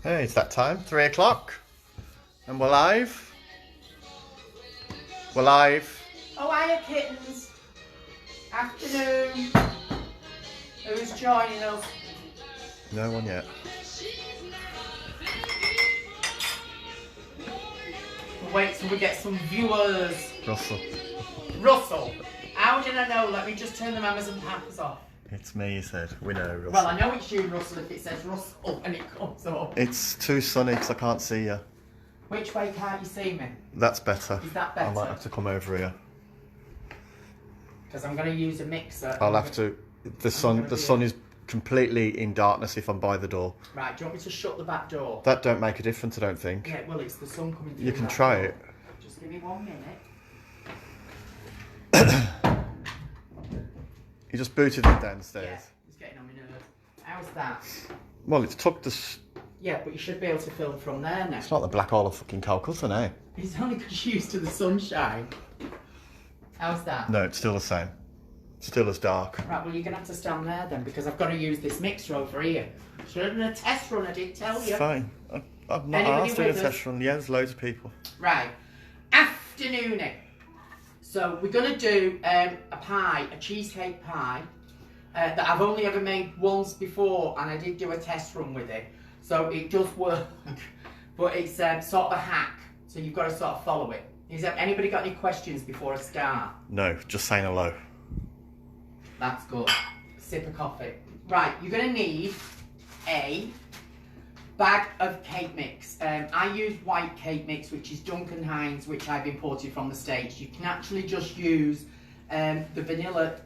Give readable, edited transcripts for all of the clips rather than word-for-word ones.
Hey, it's that time, 3 o'clock. And we're live. We're live. Oh, hiya, kittens. Afternoon. Who's joining us? No one yet. We'll wait till we get some viewers. Russell. How did I know? Let me just turn the mamas and papas off. It's me, you said. We know, Russell. Well, I know it's you, Russell, if it says Russell and it comes up. It's too sunny because I can't see you. Which way can't you see me? That's better. Is that better? I might have to come over here. Because I'm going to use a mixer. I'll have to. The sun is completely in darkness if I'm by the door. Right, do you want me to shut the back door? That don't make a difference, I don't think. Yeah, well, it's the sun coming through. You can try it. Just give me 1 minute. You just booted them downstairs. Yeah, it's getting on my nerves. How's that? Well, it's took the... Yeah, but you should be able to film from there now. It's not the black hole of fucking Calcutta now. It's only because you're used to the sunshine. How's that? No, it's still the same. Still as dark. Right, well, you're going to have to stand there then, because I've got to use this mixer over here. Should have done a test run, I didn't tell you. It's fine. I've not Anybody asked to do a with test us? run. Yeah, there's loads of people. Right. Afternooning. So we're going to do a pie, a cheesecake pie, that I've only ever made once before, and I did do a test run with it. So it does work, but it's sort of a hack, so you've got to sort of follow it. Is there anybody got any questions before I start? No, just saying hello. That's good. Sip of coffee. Right, you're going to need a bag of cake mix. I use white cake mix, which is Duncan Hines, which I've imported from the States. You can actually just use the vanilla,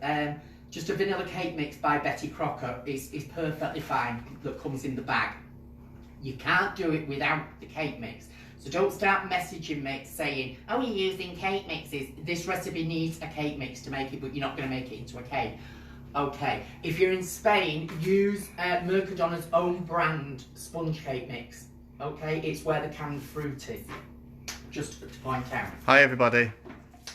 just a vanilla cake mix by Betty Crocker is perfectly fine, that comes in the bag. You can't do it without the cake mix. So don't start messaging me saying, oh, you're using cake mixes. This recipe needs a cake mix to make it, but you're not going to make it into a cake. Okay, if you're in Spain, use Mercadona's own brand sponge cake mix. Okay, it's where the canned fruit is, just to point out. Hi, everybody.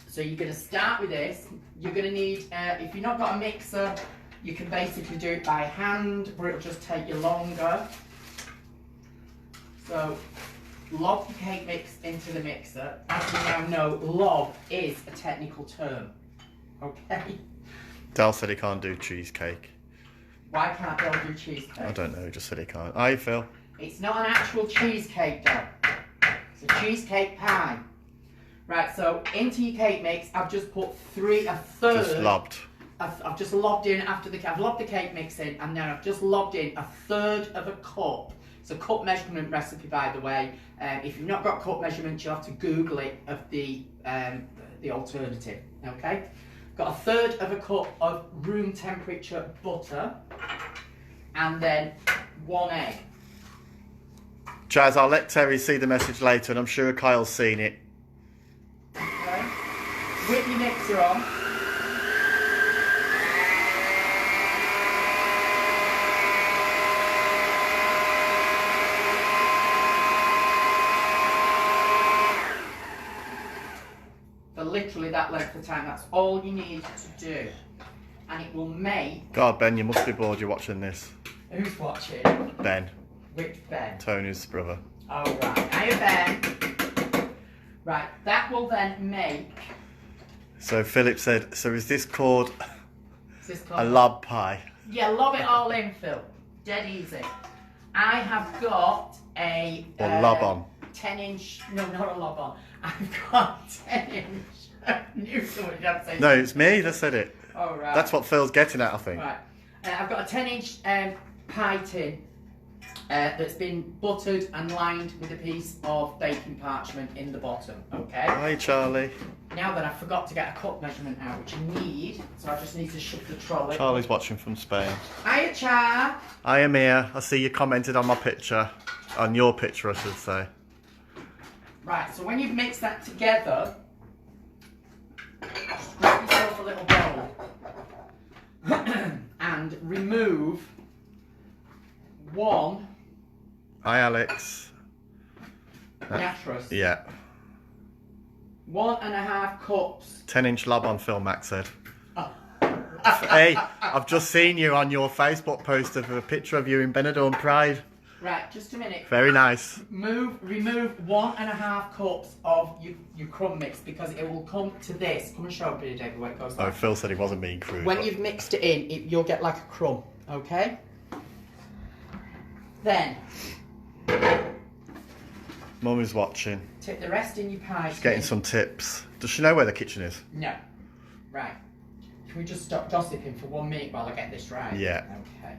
So you're going to start with this. You're going to need, if you've not got a mixer, you can basically do it by hand, but it'll just take you longer. So, lob the cake mix into the mixer. As you now know, lob is a technical term. Okay? Dal said he can't do cheesecake. Why can't Bill do cheesecake? I don't know, he just said he can't. Hi, Phil. It's not an actual cheesecake dough. It's a cheesecake pie. Right, so into your cake mix, I've just put a third. Just lobbed. I've just lobbed in I've lobbed the cake mix in, and now I've just lobbed in a third of a cup. It's a cup measurement recipe, by the way. If you've not got cup measurements, you'll have to Google it of the alternative. Okay, got a third of a cup of room temperature butter, and then 1 egg. Chaz, I'll let Terry see the message later, and I'm sure Kyle's seen it. Okay, whip your mixer on. Literally that length of time, that's all you need to do, and it will make... God, Ben, you must be bored you're watching this. Who's watching? Ben. Which Ben? Tony's brother. Oh right, hiya Ben. Right, that will then make... So Philip said, so is this called Is this a lob pie? Yeah, lob it all in, Phil. Dead easy. I have got a... Or lob on? 10-inch... No, not a lob on. I've got 10-inch... I knew someone would have to say No, it's me that said it. Oh, right. That's what Phil's getting at, I think. Right. I've got a 10-inch pie tin that's been buttered and lined with a piece of baking parchment in the bottom. Okay. Hi, Charlie. Now that I forgot to get a cup measurement out, which I need, so I just need to shut the trolley. Charlie's watching from Spain. Hiya, Char. I am here. I see you commented on my picture. On your picture, I should say. Right, so when you've mixed that together, grab yourself a little bowl and remove 1 Hi, Alex. nitrous. Yeah. 1.5 cups. 10-inch lob on, Phil Mack said. Hey, I've just seen you on your Facebook post of a picture of you in Benidorm Pride. Right, just a minute. Very nice. Remove 1.5 cups of your crumb mix because it will come to this. Come and show it, David, where it goes. Oh, Phil said he wasn't being crude. When you've mixed it in, you'll get like a crumb, okay? Then, Mum is watching. tip the rest in your pie. She's getting some tips. Does she know where the kitchen is? No. Right. Can we just stop gossiping for 1 minute while I get this right? Yeah. Okay.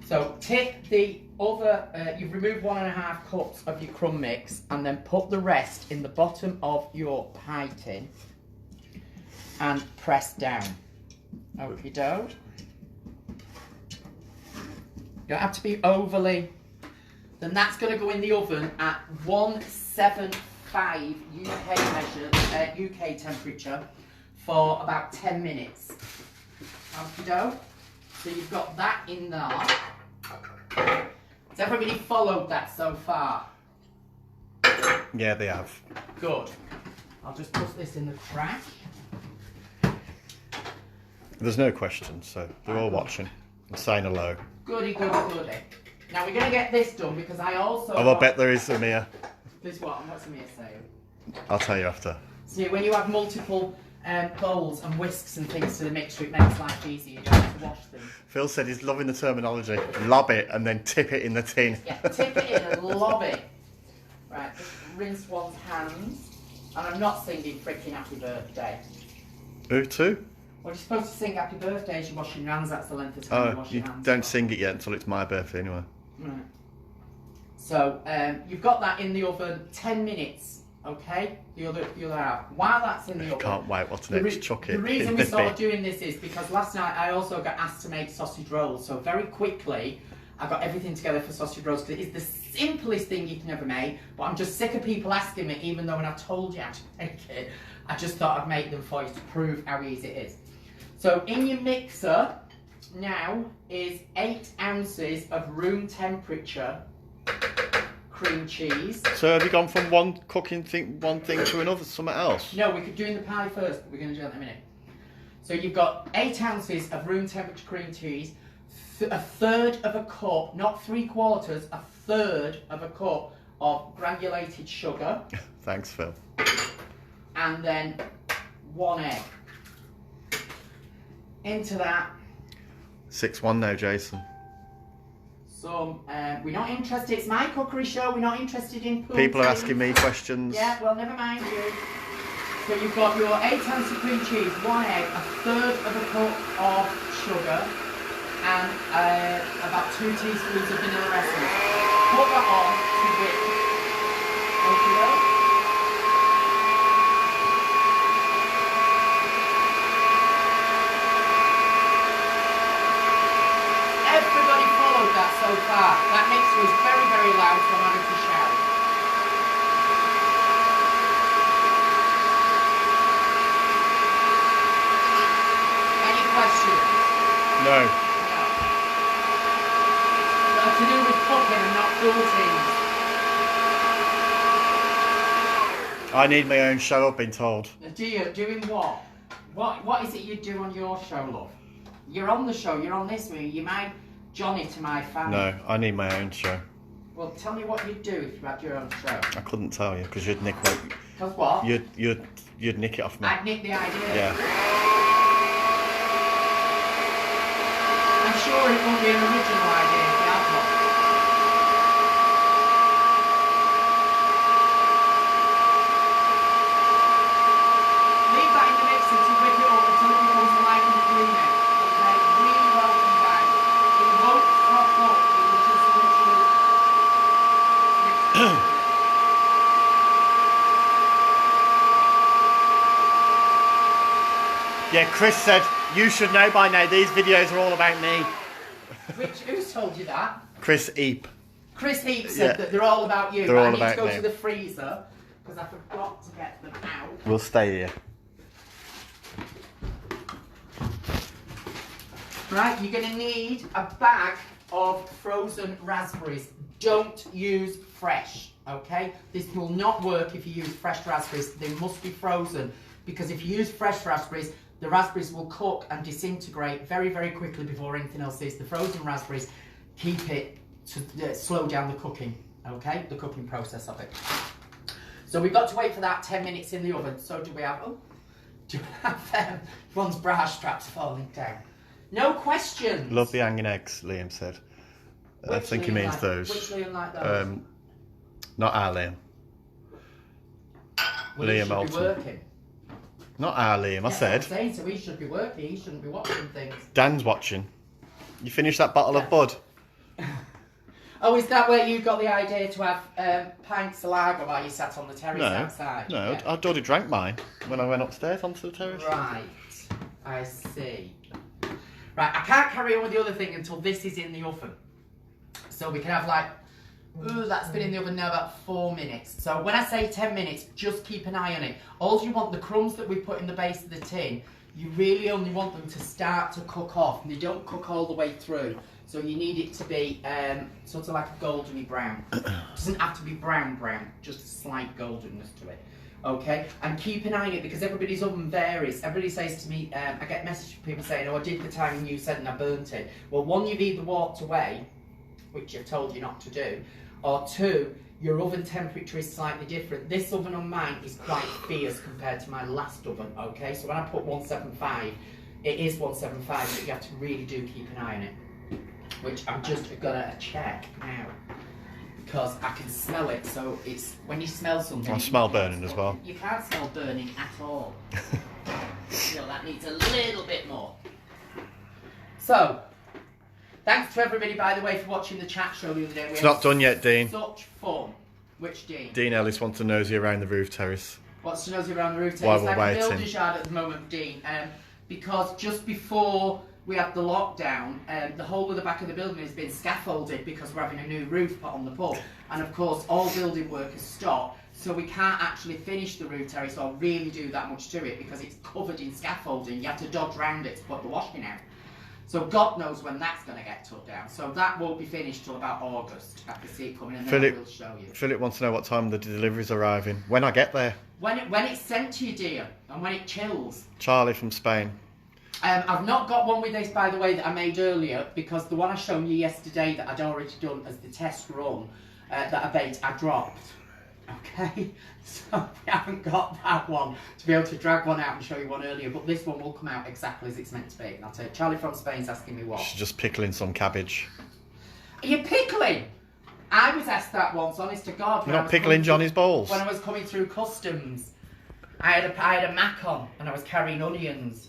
So tip the other, you've removed 1.5 cups of your crumb mix and then put the rest in the bottom of your pie tin and press down. Okie doke. You don't have to be overly. Then that's going to go in the oven at 175 UK temperature for about 10 minutes. Okie doke. So you've got that in there. Has everybody followed that so far? Yeah, they have. Good. I'll just put this in the trash. There's no questions, so they're all watching and saying hello. Goody, goody, goody. Now we're going to get this done because I also... Oh, I bet there is, Amir. This what? What's Amir saying? I'll tell you after. See, when you have multiple bowls and whisks and things to the mixture, it makes life easier. You don't have to wash them. Phil said he's loving the terminology. Lob it and then tip it in the tin. Yeah, tip it in and lob it. Right, just rinse one's hands. And I'm not singing freaking happy birthday. Who to? Well, you're supposed to sing happy birthday as you're washing your hands. That's the length of time you wash your hands. Don't sing it yet until it's my birthday anyway. Right. So, you've got that in the oven 10 minutes, okay? The other half. While that's in the oven... Can't wait, what's next? Chuck it. The reason we're sort of doing this is because last night I also got asked to make sausage rolls. So very quickly, I got everything together for sausage rolls because it is the simplest thing you can ever make. But I'm just sick of people asking me, even though when I told you how to make it, I just thought I'd make them for you to prove how easy it is. So in your mixer now is 8 ounces of room temperature cream cheese. So have you gone from one thing to another, something else? No, we could do in the pie first, but we're going to do that in a minute. So you've got 8 ounces of room temperature cream cheese, a third of a cup, not 3/4, a third of a cup of granulated sugar. Thanks, Phil. And then 1 egg. Into that 6-1 now, Jason. some, we're not interested, it's my cookery show, we're not interested in poultry. People are asking me questions. Yeah, well, never mind you. So you've got your 8 ounces of cream cheese, 1 egg, a third of a cup of sugar, and about 2 teaspoons of vanilla essence. Put that on to whip. Okay. Everybody followed that so far. That mixer is very, very loud, so I'm having to shout. Any questions? No. No. Got to do with cooking and not cruelties. I need my own show, I've been told. Do you? Doing what? What is it you do on your show, love? You're on the show, you're on this movie, you're my Johnny to my family. No, I need my own show. Well, tell me what you'd do if you had your own show. I couldn't tell you because you'd nick it. Because what? You'd nick it off me. I'd nick the idea. Yeah. I'm sure it won't be an original idea if you have one. Leave that in the mixer to whip it up until it becomes light and creamy. Okay, really well combined. It won't crop up, it will just literally mix it. Yeah, Chris said, you should know by now, these videos are all about me. Who's told you that? Chris Eep. Chris Heap said that they're all about you. They're but all I need about to go me. to the freezer because I forgot to get them out. We'll stay here. Right, you're going to need a bag of frozen raspberries. Don't use fresh, okay? This will not work if you use fresh raspberries. They must be frozen because if you use fresh raspberries, the raspberries will cook and disintegrate very, very quickly before anything else is. The frozen raspberries keep it to slow down the cooking, okay? The cooking process of it. So we've got to wait for that 10 minutes in the oven. So do we have one's bra straps falling down? No questions. Love the hanging eggs, Liam said. I think he means those. Which Liam like those? Not our Liam. Well, Liam he should be Alton. working. Not our Liam, I said. I'm saying, so he should be working, he shouldn't be watching things. Dan's watching. You finished that bottle of Bud? Oh, is that where you got the idea to have pints of lager while you sat on the terrace outside? No, Yeah. I'd already drank mine when I went upstairs onto the terrace. Right, I see. Right, I can't carry on with the other thing until this is in the oven. So we can have like, ooh, that's been in the oven now about 4 minutes. So when I say 10 minutes, just keep an eye on it. All you want, the crumbs that we put in the base of the tin, you really only want them to start to cook off, and they don't cook all the way through. So you need it to be sort of like a goldeny brown. It doesn't have to be brown, just a slight goldenness to it. Okay, and keep an eye on it because everybody's oven varies. Everybody says to me, I get messages from people saying, oh, I did the timing you said and I burnt it. Well, one, you've either walked away, which I've told you not to do, or two, your oven temperature is slightly different. This oven on mine is quite fierce compared to my last oven, okay? So when I put 175, it is 175, but you have to really do keep an eye on it, which I'm just gonna check now because I can smell it. So it's when you smell something. I smell burning as well. You can't smell burning at all. No, that needs a little bit more. So, thanks to everybody, by the way, for watching the chat show the other day. It's not done yet, Dean. Such fun. Which Dean? Dean Ellis wants to nosy around the roof terrace. What's to nosy around the roof? While It's we're like a waiting. builder's yard at the moment, Dean. Because just before we had the lockdown, the whole of the back of the building has been scaffolded because we're having a new roof put on the pub. And of course, all building work has stopped. So we can't actually finish the roof terrace or really do that much to it because it's covered in scaffolding. You have to dodge round it to put the washing out. So God knows when that's going to get took down. So that won't be finished till about August. I can see it coming and then I will show you. Philip wants to know what time the delivery's arriving. When I get there. When it's sent to you, dear, and when it chills. Charlie from Spain. I've not got one with this, by the way, that I made earlier because the one I showed you yesterday that I'd already done as the test run that I baked, I dropped. Okay, so we haven't got that one to be able to drag one out and show you one earlier, but this one will come out exactly as it's meant to be. And I'll tell you, Charlie from Spain's asking me what. She's just pickling some cabbage. Are you pickling? I was asked that once, honest to God. You're not pickling Johnny's balls? When I was coming through customs, I had a Mac on and I was carrying onions.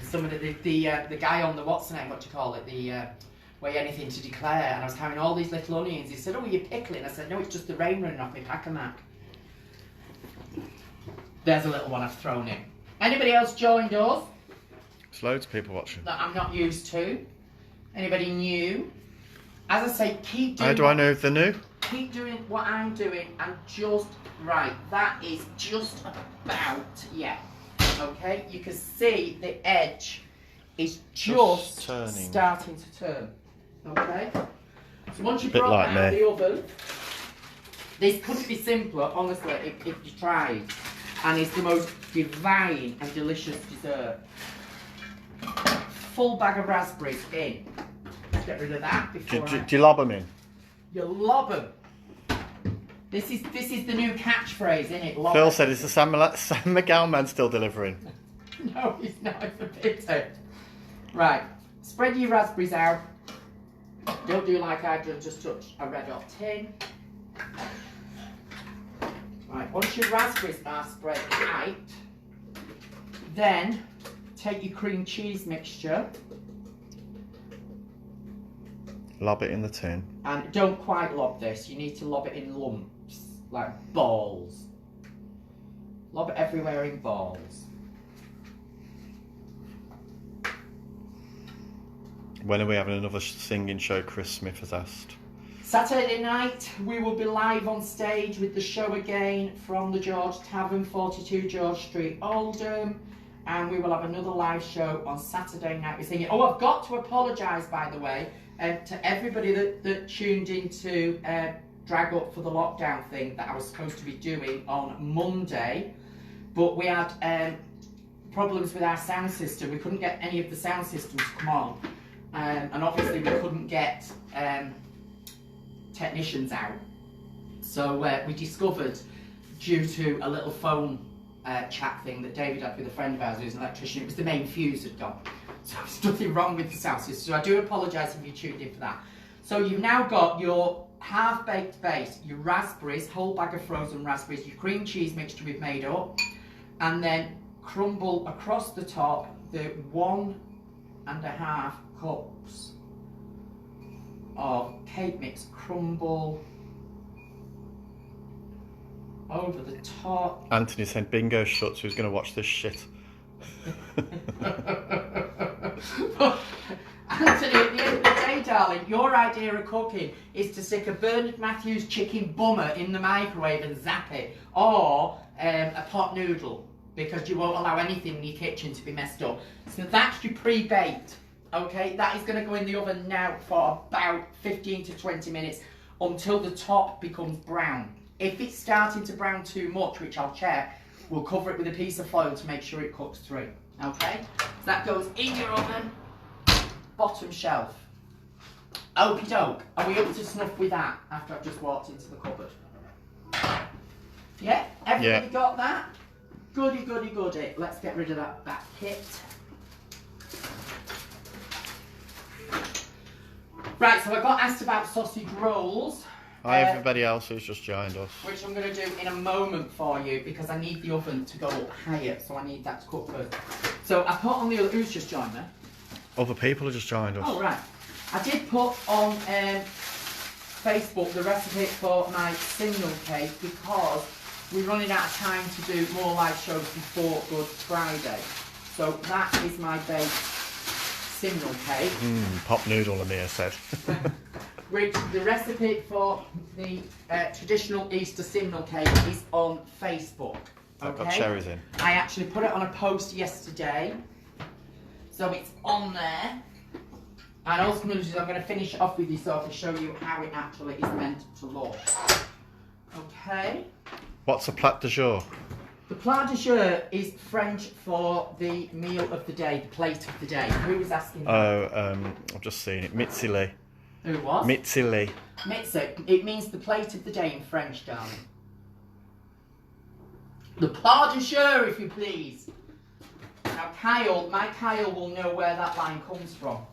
Some of the guy on the what's the name? What do you call it? The weigh anything to declare, and I was carrying all these little onions. He said, "Oh, you're pickling?" I said, "No, it's just the rain running off my pack of Mac." There's a little one I've thrown in. Anybody else joined us? There's loads of people watching. That I'm not used to. Anybody new? As I say, keep doing. How do I know if they're new? Keep doing what I'm doing, and just right. That is just about okay. You can see the edge is just starting to turn. Okay. So once you brought like that out of me. the oven, this couldn't be simpler, honestly, if you tried. And it's the most divine and delicious dessert. Full bag of raspberries in. Get rid of that before Do you lob them in? You lob them. This is the new catchphrase, isn't it? Lob Phil 'em. said, is the San Miguel man still delivering? No, he's not. It's a pity. Right. Spread your raspberries out. Don't do like I did, just touch a red hot tin. Right, once your raspberries are spread out, then take your cream cheese mixture. Lob it in the tin. And don't quite lob this, you need to lob it in lumps, like balls. Lob it everywhere in balls. When are we having another singing show, Chris Smith has asked. Saturday night, we will be live on stage with the show again from the George Tavern, 42 George Street, Oldham. And we will have another live show on Saturday night. We're singing. Oh, I've got to apologise, by the way, to everybody that tuned into Drag Up for the Lockdown thing that I was supposed to be doing on Monday. But we had problems with our sound system. We couldn't get any of the sound systems to come on. And obviously we couldn't get technicians out. So we discovered, due to a little phone chat thing that David had with a friend of ours who's an electrician, it was the main fuse had gone. So there's nothing wrong with the Celsius. So I do apologise if you tuned in for that. So you've now got your half-baked base, your raspberries, whole bag of frozen raspberries, your cream cheese mixture we've made up, and then crumble across the top the 1.5 cups of cake mix. Crumble over the top. Anthony said bingo shuts, who's going to watch this shit? Anthony, at the end of the day, darling, your idea of cooking is to stick a Bernard Matthews chicken bummer in the microwave and zap it, or a pot noodle, because you won't allow anything in your kitchen to be messed up. So that's your pre-baked, okay? That is going to go in the oven now for about 15 to 20 minutes until the top becomes brown. If it's starting to brown too much, which I'll check, we'll cover it with a piece of foil to make sure it cooks through, okay? So that goes in your oven, bottom shelf. Okie doke. Are we up to snuff with that after I've just walked into the cupboard? Yeah? Everybody got that? Goody, goody, goody. Let's get rid of that back kit. Right, so I got asked about sausage rolls. Hi everybody else who's just joined us. Which I'm going to do in a moment for you, because I need the oven to go up higher, so I need that to cook first. So I put on the other... Who's just joined me? Other people have just joined us. Oh, right. I did put on Facebook the recipe for my simnel cake, because we're running out of time to do more live shows before Good Friday. So that is my baked simnel cake. Pop noodle, Amir said. Which the recipe for the traditional Easter simnel cake is on Facebook. I've got cherries in. I actually put it on a post yesterday, so it's on there. And also I'm going to do is I'm going to finish it off with you so I can show you how it actually is meant to look. Okay. What's a plat du jour? The plat du jour is French for the meal of the day, the plate of the day. Who was asking that? Oh, I've just seen it. Mitzili. Who was? Mitzili. Mitzi. It means the plate of the day in French, darling. The plat du jour, if you please. Now, Kyle, my Kyle will know where that line comes from.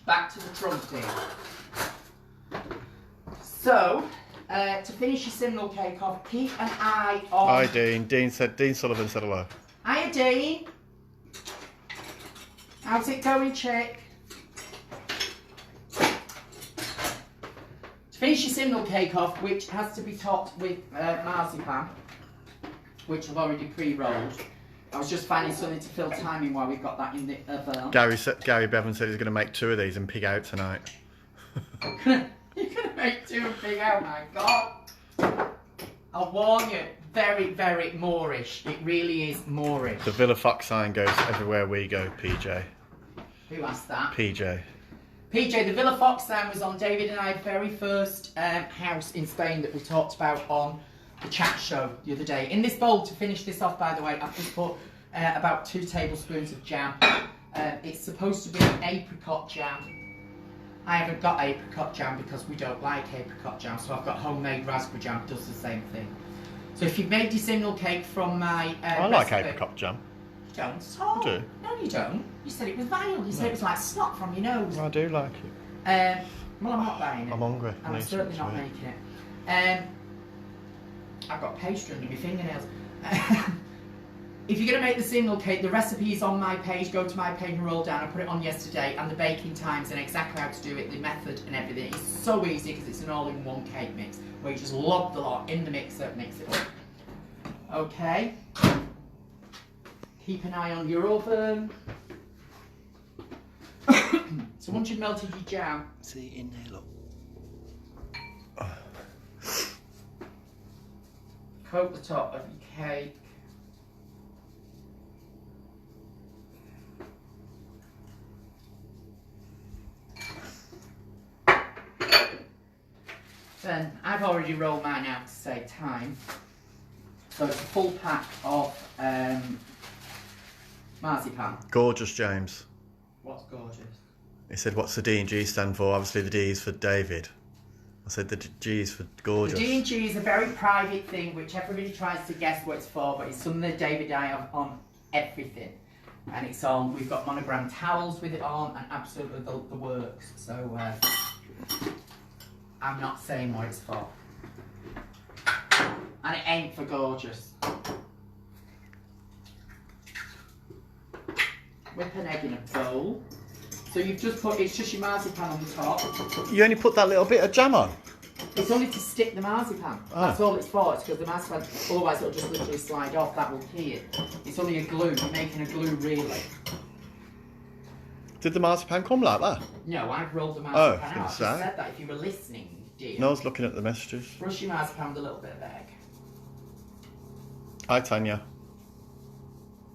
Back to the trumpet. So, to finish your simnel cake off, keep an eye on... Hi, Dean. Dean Sullivan said hello. Hiya, Dean. How's it going, chick? To finish your simnel cake off, which has to be topped with marzipan, which I've already pre-rolled. I was just finding something to fill time in while we've got that in the oven. Gary Bevan said he's going to make 2 of these and pig out tonight. You're going to make 2 and pig out, my God. I'll warn you, very, very Moorish. It really is Moorish. The Villa Fox sign goes everywhere we go, PJ. Who asked that? PJ. PJ, the Villa Fox sign was on David and I's very first house in Spain that we talked about on the chat show the other day. In this bowl, to finish this off, by the way, I've just put about 2 tablespoons of jam. It's supposed to be apricot jam. I haven't got apricot jam because we don't like apricot jam, so I've got homemade raspberry jam, does the same thing. So if you've made your simnel cake from my I like apricot jam. You don't at all. I do. No, you don't. You said it was vile. You said it was like snot from your nose. I do like it. Well, I'm not buying it. I'm hungry. And I'm certainly not making it. I've got pastry under my fingernails. If you're going to make the simnel cake, the recipe is on my page. Go to my page and roll down. I put it on yesterday, and the baking times and exactly how to do it, the method and everything. It's so easy because it's an all-in-one cake mix where you just lob the lot in the mixer, mix it up. Okay. Keep an eye on your oven. So once you've melted your jam, see in there, look. coat the top of your cake. Then I've already rolled mine out to save time. So it's a full pack of marzipan. Gorgeous, James. What's gorgeous? He said, what's the D and G stand for? Obviously the D is for David. I said the G's for gorgeous. The D and G is a very private thing which everybody tries to guess what it's for, but it's something that David and I have on everything. And it's on, we've got monogram towels with it on, and absolutely the works. So I'm not saying what it's for. And it ain't for gorgeous. Whip an egg in a bowl. So you've just put, it's just your marzipan on the top. You only put that little bit of jam on? It's only to stick the marzipan. Oh. That's all it's for. It's because the marzipan, otherwise it'll just literally slide off. That will key it. It's only a glue. You're making a glue really. Did the marzipan come like that? No, I've rolled the marzipan out. I just sorry. said that if you were listening, dear. No, I was looking at the messages. Brush your marzipan with a little bit of egg. Hi, Tanya.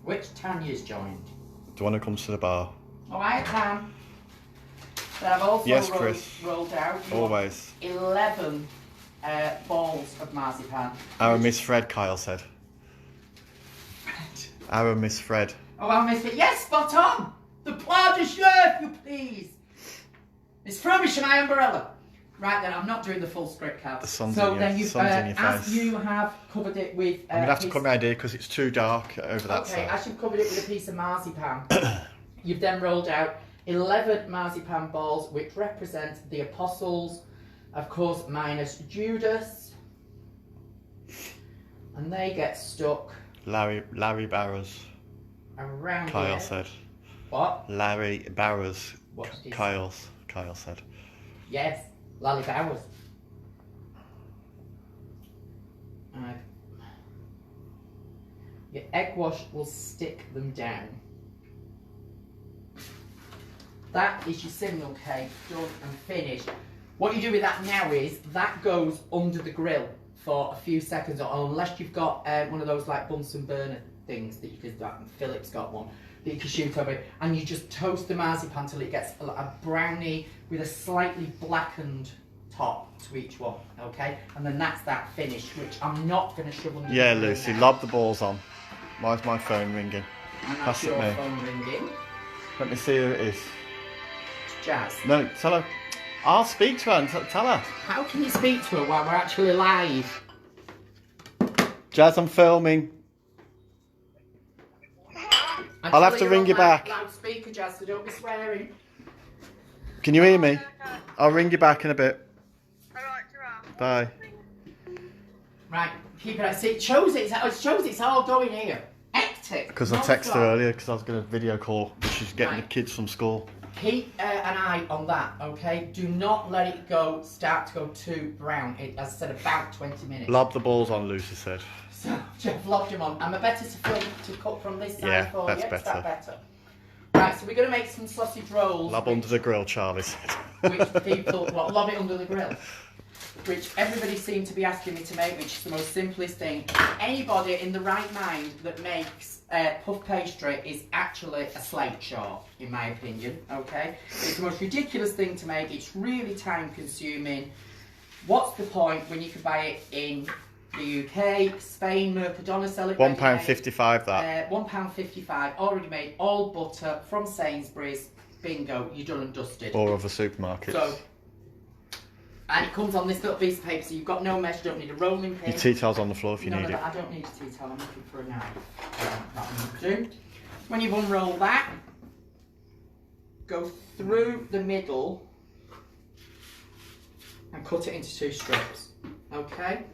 Which Tanya's joined? Do you want to come to the bar? Oh, I can. But I've also Yes, Chris. rolled out Always. 11 balls of marzipan. Our Miss Fred, Kyle said. Our Miss Fred. Oh, I missed it. Yes, spot on. The plat de chef, you please. It's rubbish in my umbrella. Right then, I'm not doing the full script, Cal. The sun's so in then your, you, sun's in your as face. you have covered it with. I'm going to have to cut my idea because it's too dark over that Okay, side. as you've covered it with a piece of marzipan, you've then rolled out 11 marzipan balls, which represent the apostles, of course, minus Judas, and they get stuck Larry Barrows, around Kyle here. said. What? Larry Barrows, What did he say? Kyle said. Yes, Lally Bowers. Your egg wash will stick them down. That is your cinnamon cake done and finished. What you do with that now is that goes under the grill for a few seconds, or unless you've got one of those like Bunsen burner things that you could, Philip's got one that you can shoot over it, and you just toast the marzipan till it gets a brownie with a slightly blackened top to each one, okay? And then that's that finished, which I'm not going to shove under Yeah, the grill Lucy, now. lob the balls on. Why's my phone ringing? And Pass that's it your me. phone ringing. Let me see who it is. It's Jazz. No, tell her. I'll speak to her and tell her. How can you speak to her while we're actually live? Jazz, I'm filming. I'll have to ring you back. Loudspeaker, Jazz, so don't be swearing. Can you hear me? I'll ring you back in a bit. Alright, Bye. Right, keep it. See, it shows it's all going here. Hectic. Because I texted her earlier because I was going to video call. She's getting the Right. kids from school. Keep an eye on that, okay? Do not let it start to go too brown. It, as I said, about 20 minutes. Lob the balls on, Lucy said. So, Jeff lobbed him on. Am I better to film to cut from this side Yeah, for that's you? Is better. that better? Right, so we're going to make some sausage rolls. Lob under the grill, Charlie said. Which people, lob it under the grill. Which everybody seemed to be asking me to make, which is the most simplest thing. Anybody in the right mind that makes puff pastry is actually a slate short, in my opinion, okay? It's the most ridiculous thing to make. It's really time consuming. What's the point when you can buy it in the UK, Spain, Mercadona sell it £1.55 that. £1.55, already made, all butter from Sainsbury's. Bingo, you're done and dusted. Or other supermarkets. So, and it comes on this little piece of paper, so you've got no mesh, you don't need a rolling pin. Your tea towel's on the floor if you need it. I don't need a tea towel, I'm looking for a knife. That will do. When you've unrolled that, go through the middle and cut it into 2 strips, okay?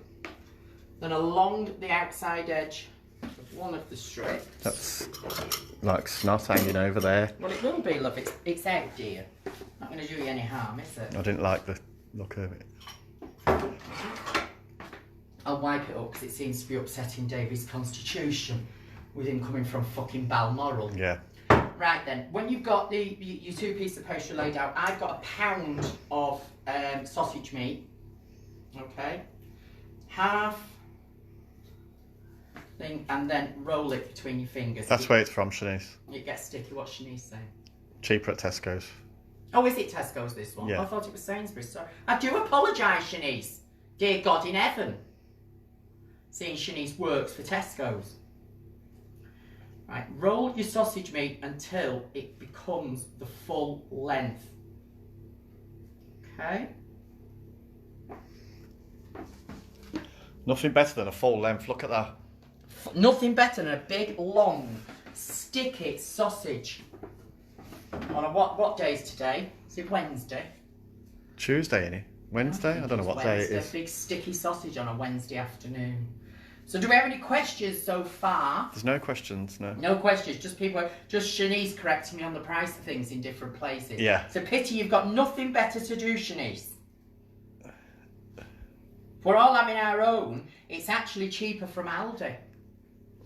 Then along the outside edge of one of the strips. That's like snot hanging over there. Well, it will be, love, it's out, dear. Not going to do you any harm, is it? I didn't like the look of it. I'll wipe it up because it seems to be upsetting Davy's constitution with him coming from fucking Balmoral. Yeah. Right then, when you've got your 2 pieces of pastry laid out, I've got a pound of sausage meat. Okay, half thing, and then roll it between your fingers. That's where it's from, Shanice. It gets sticky. What's Shanice saying? Cheaper at Tesco's. Oh, is it Tesco's, this one? Yeah. I thought it was Sainsbury's. Sorry. I do apologise, Shanice. Dear God in heaven. Seeing Shanice works for Tesco's. Right, roll your sausage meat until it becomes the full length. Okay? Nothing better than a full length. Look at that. Nothing better than a big, long, sticky sausage. On a what day is today? Is it Wednesday? Tuesday, innit? Wednesday? I don't know what day it is. A big sticky sausage on a Wednesday afternoon. So do we have any questions so far? There's no questions, no. No questions, just Shanice correcting me on the price of things in different places. Yeah. It's a pity you've got nothing better to do, Shanice. If we're all having our own, it's actually cheaper from Aldi.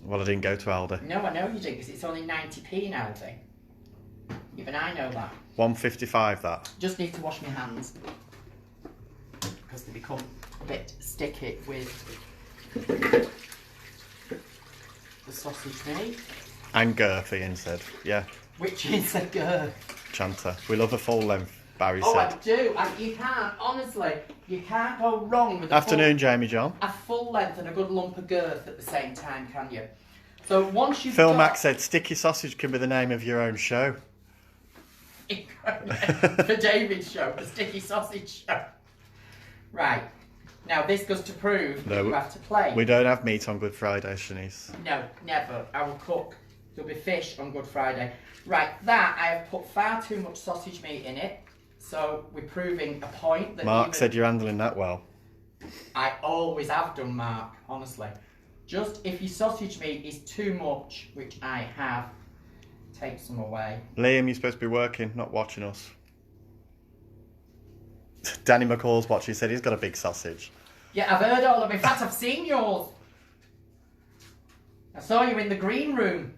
Well, I didn't go to Aldi. No, I know you did, because it's only 90p in Aldi. Even I know that. 155 that. Just need to wash my hands. Because they become a bit sticky with the sausage meat. And girthy, Ian said. Yeah. Which is a girth. Chanter. We love a full length, Barry Oh, said. I do. You can't, honestly, you can't go wrong with Afternoon, Jamie John. A full length and a good lump of girth at the same time, can you? So once you've Phil got... Mack said, sticky sausage can be the name of your own show. For David's show, the Sticky Sausage Show. Right. Now this goes to prove that you have to play. We don't have meat on Good Friday, Shanice. No, never. I will cook. There'll be fish on Good Friday. Right, that I have put far too much sausage meat in it. So we're proving a point that Mark said you're handling that well. I always have done, Mark, honestly. Just if your sausage meat is too much, which I have, take some away. Liam, you're supposed to be working, not watching us. Danny McCall's watching. He said he's got a big sausage. Yeah, I've heard all of it. In fact, I've seen yours. I saw you in the green room.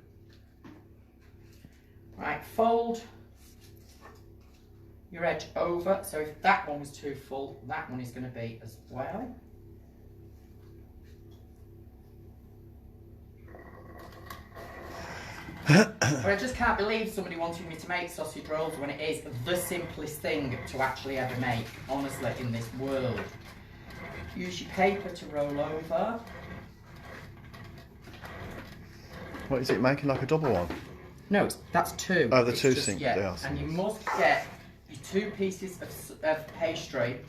Right, fold your edge over. So if that one was too full, that one is going to be as well. But I just can't believe somebody wanting me to make sausage rolls when it is the simplest thing to actually ever make, honestly, in this world. Use your paper to roll over. What is it making, like a double one? No, that's two. Oh, the It's two just, sink. yeah. They are And you must get your 2 pieces of pastry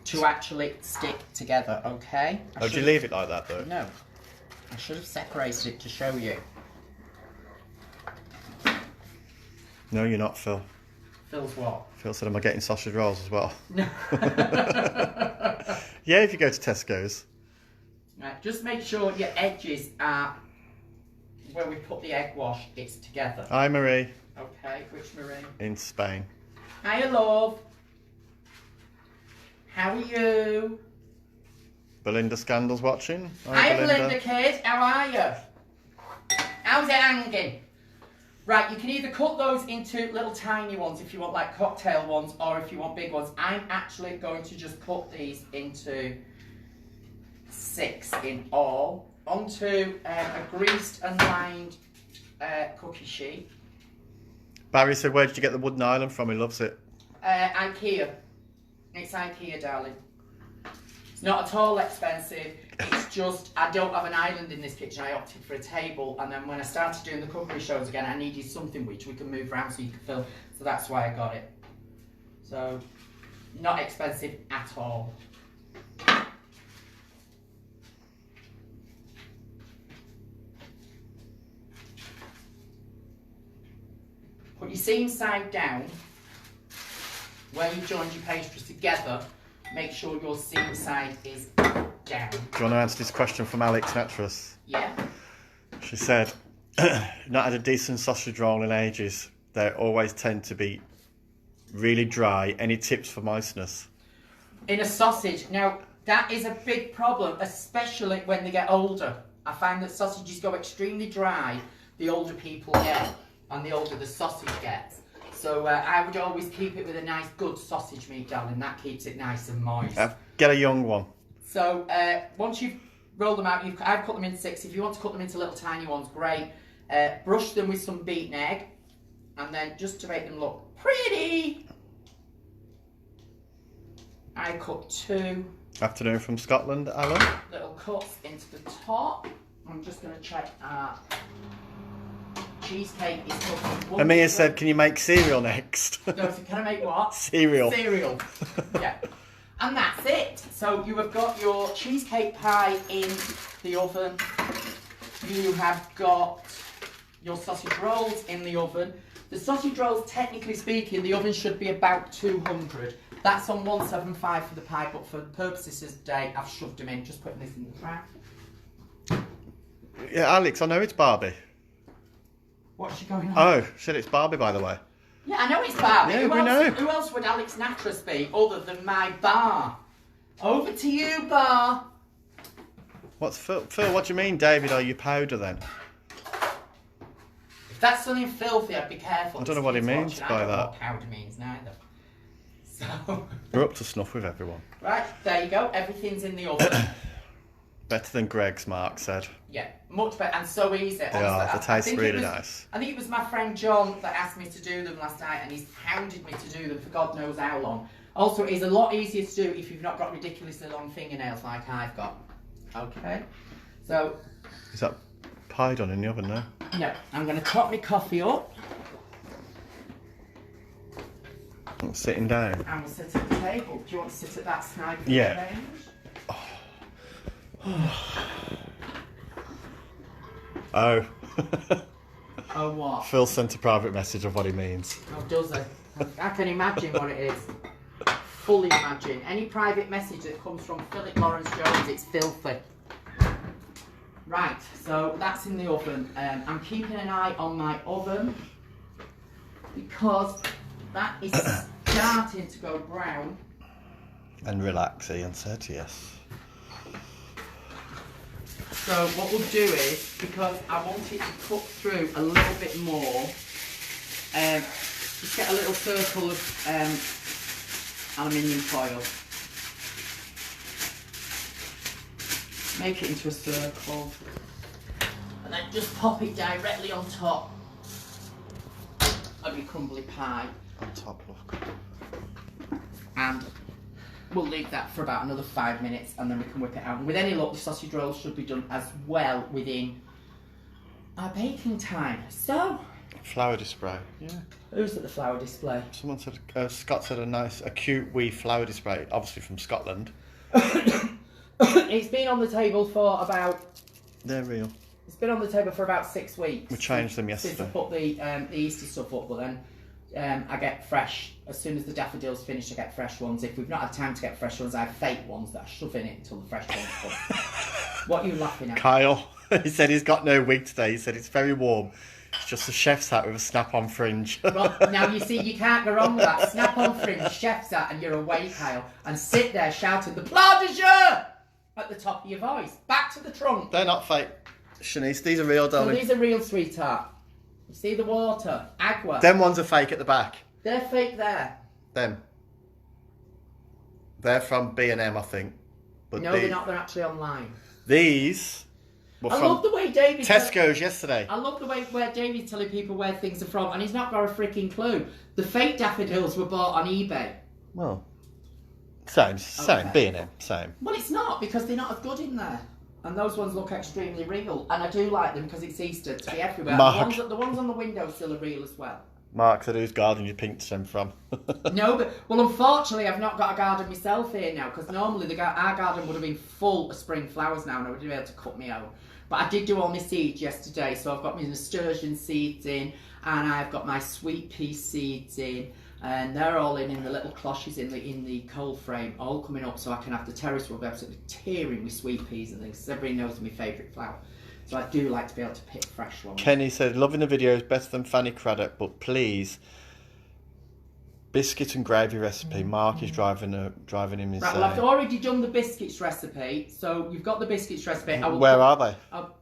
to actually stick together, okay? Oh, do you leave it like that, though? No. I should have separated it to show you. No, you're not, Phil. Phil's what? Phil said, am I getting sausage rolls as well? No. Yeah, if you go to Tesco's. Right, just make sure your edges are, where we put the egg wash, it's together. Hi, Marie. Okay, which Marie? In Spain. Hiya, love. How are you? Belinda Scandal's watching. Hi, Belinda, kid. How are you? How's it hanging? Right, you can either cut those into little tiny ones if you want like cocktail ones, or if you want big ones. I'm actually going to just cut these into 6 in all onto a greased and lined cookie sheet. Barry said, where did you get the wooden island from? He loves it. IKEA. It's IKEA, darling. It's not at all expensive. It's just, I don't have an island in this kitchen. I opted for a table, and then when I started doing the cookery shows again, I needed something which we can move around so you can film. So that's why I got it. So, not expensive at all. Put your seam side down. Where you've joined your pastries together, make sure your seam side is down. Do you want to answer this question from Alex Natras? Yeah. She said, not had a decent sausage roll in ages. They always tend to be really dry. Any tips for moistness? In a sausage. Now, that is a big problem, especially when they get older. I find that sausages go extremely dry the older people get, and the older the sausage gets. So I would always keep it with a nice, good sausage meat, darling. That keeps it nice and moist. Get a young one. So once you've rolled them out, I've cut them in 6. If you want to cut them into little tiny ones, great. Brush them with some beaten egg, and then just to make them look pretty, I cut 2 Afternoon from Scotland, Alan. little cuts into the top. I'm just going to check our cheesecake is cooking. Amir said, can you make cereal next? No, so can I make what? Cereal. Cereal. Yeah. And that's it. So you have got your cheesecake pie in the oven. You have got your sausage rolls in the oven. The sausage rolls, technically speaking, the oven should be about 200. That's on 175 for the pie, but for the purposes of today, I've shoved them in, just putting this in the trap. Yeah, Alex, I know it's Barbie. What's she going on? Oh, shit, it's Barbie, by the way. Yeah, I know it's Barbie. Yeah, we know. Who else would Alex Natras be other than my bar? Over to you, bar. What's Phil? Phil, what do you mean, David? Are you powder then? If that's something filthy, I'd be careful. I don't know what he means by I don't know that. what powder means neither. So, We're up to snuff with everyone. right, there you go. Everything's in the oven. Better than Greg's, Mark said. Yeah, much better and so easy. They are. They taste really nice. I think it was my friend John that asked me to do them last night, and he's hounded me to do them for God knows how long. Also, it's a lot easier to do if you've not got ridiculously long fingernails like I've got. Okay, so. Is that pie done in the oven now? No, I'm going to top my coffee up. I'm sitting down. And we'll sit at the table. Do you want to sit at that side? Yeah. Oh. Oh, what? Phil sent a private message of what he means. Oh, does it? I can imagine what it is. Fully imagine. Any private message that comes from Philip Lawrence Jones, it's filthy. Right, so that's in the oven. I'm keeping an eye on my oven because that is starting to go brown. And relax, Ian said, yes. So what we'll do is, because I want it to cook through a little bit more, just get a little circle of aluminium foil. Make it into a circle. And then just pop it directly on top of your crumbly pie. On top, look. And we'll leave that for about another 5 minutes and then we can whip it out. And with any luck, the sausage rolls should be done as well within our baking time. So, Flower display, yeah. who's at the flower display? Someone said, Scott said a cute wee flower display, obviously from Scotland. It's been on the table for about... They're real. It's been on the table for about 6 weeks. We changed them yesterday. Since I put the Easter stuff up, but then I get fresh. As soon as the daffodils finish, I get fresh ones. If we've not had time to get fresh ones, I have fake ones that I shove in it until the fresh ones come. What are you laughing at? Kyle, he said he's got no wig today. He said it's very warm. It's just a chef's hat with a snap-on fringe. Well, now you see, you can't go wrong with that. Snap-on fringe, chef's hat, and you're away, Kyle. And sit there shouting, the plat de jeu! At the top of your voice. Back to the trunk. They're not fake, Shanice. These are real, So darling. these are real, sweetheart. You see the water? Agua. Them ones are fake at the back. They're fake there. Them. They're from B&M, I think. But No, they're not. They're actually online. These were I from love the way David... Tesco's yesterday. I love the way where David's telling people where things are from, and he's not got a freaking clue. The fake daffodils were bought on eBay. Well, same, Okay. B&M, same. Well, it's not, because they're not as good in there. And those ones look extremely real. And I do like them because it's Easter to be everywhere. Mark. The ones on the window still are real as well. Mark said, whose garden you pinked them from? No, but... Well, unfortunately, I've not got a garden myself here now, because normally our garden would have been full of spring flowers now, and I would have been able to cut me out. But I did do all my seeds yesterday, so I've got my nasturtium seeds in, and I've got my sweet pea seeds in, and they're all in the little cloches in the cold frame, all coming up, so I can have the terrace will be absolutely tearing with sweet peas and things. Everybody knows my favourite flower, so I do like to be able to pick fresh ones. Kenny said, loving the videos, better than Fanny Craddock, but please, biscuit and gravy recipe. Mark is driving him insane. Right, well, I've already done the biscuits recipe, so you've got the biscuits recipe. Where are they?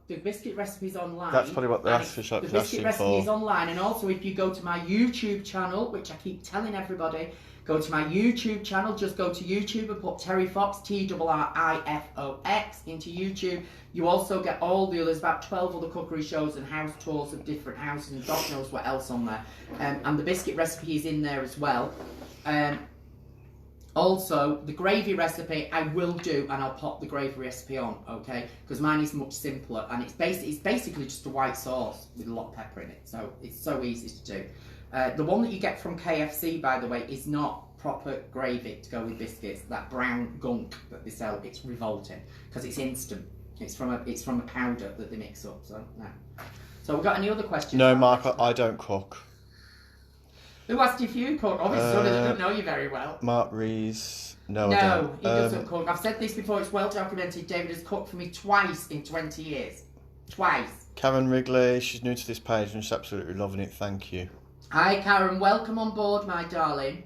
The biscuit recipe's online. That's probably what they're and asking The biscuit for. recipe is online, and also if you go to my YouTube channel, which I keep telling everybody, go to my YouTube channel, just go to YouTube and put Terri Fox, TRRIFOX into YouTube. You also get all the others, about 12 other cookery shows and house tours of different houses, and God knows what else on there. And the biscuit recipe is in there as well. Also, the gravy recipe I will do, and I'll pop the gravy recipe on, okay? Because mine is much simpler, and it's basically just a white sauce with a lot of pepper in it, so it's so easy to do. The one that you get from KFC, by the way, is not proper gravy to go with biscuits. That brown gunk that they sell, it's revolting because it's instant. It's from a powder that they mix up. So no. So we've got any other questions? No, Mark, I don't cook. Who asked if you cook? Obviously, they don't know you very well. Mark Rees. No, I No, don't. he doesn't cook. I've said this before. It's well documented. David has cooked for me twice in 20 years. Twice. Karen Wrigley, she's new to this page and she's absolutely loving it. Thank you. Hi, Karen. Welcome on board, my darling.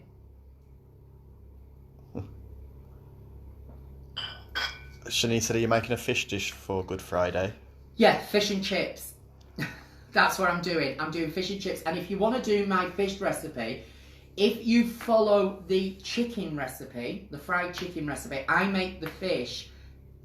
Shanice said, are you making a fish dish for Good Friday? Yeah, fish and chips. That's what I'm doing. I'm doing fish and chips. And if you want to do my fish recipe, if you follow the chicken recipe, the fried chicken recipe, I make the fish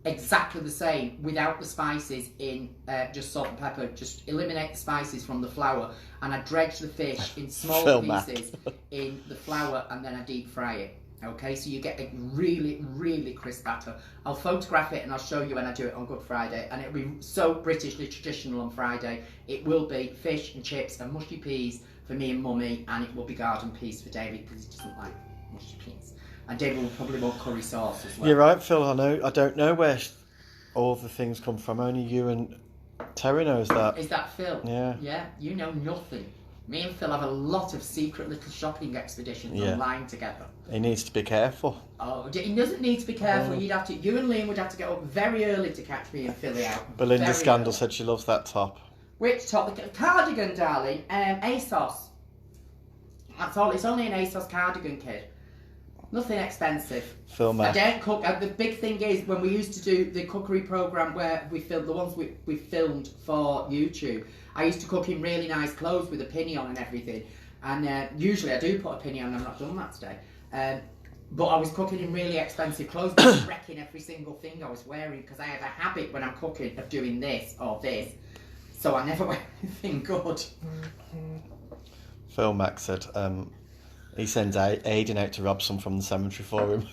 exactly the same without the spices in, just salt and pepper. Just eliminate the spices from the flour, and I dredge the fish in small pieces in the flour, and then I deep fry it. Okay, so you get a really, really crisp batter. I'll photograph it and I'll show you when I do it on Good Friday, and it'll be so Britishly traditional on Friday. It will be fish and chips and mushy peas for me and Mummy, and it will be garden peas for David because he doesn't like mushy peas. And David will probably want curry sauce as well. You're right, Phil. I don't know where all the things come from. Only you and Terri knows that. Is that Phil? Yeah. Yeah, you know nothing. Me and Phil have a lot of secret little shopping expeditions online together. He needs to be careful. Oh, he doesn't need to be careful. You'd have to. You and Liam would have to get up very early to catch me and Philly out. Belinda Very Scandal early. said she loves that top. Which top? The cardigan, darling. ASOS. That's all. It's only an ASOS cardigan, kid. Nothing expensive. Phil I Mack. don't cook. The big thing is when we used to do the cookery program where we filmed the ones we filmed for YouTube. I used to cook in really nice clothes with a pinny on and everything. And usually I do put a pinny on. I've not done that today. But I was cooking in really expensive clothes, but I was wrecking every single thing I was wearing because I have a habit when I'm cooking of doing this or this. So I never wear anything good. Phil Mack said he sends Aidan out to rob some from the cemetery for him.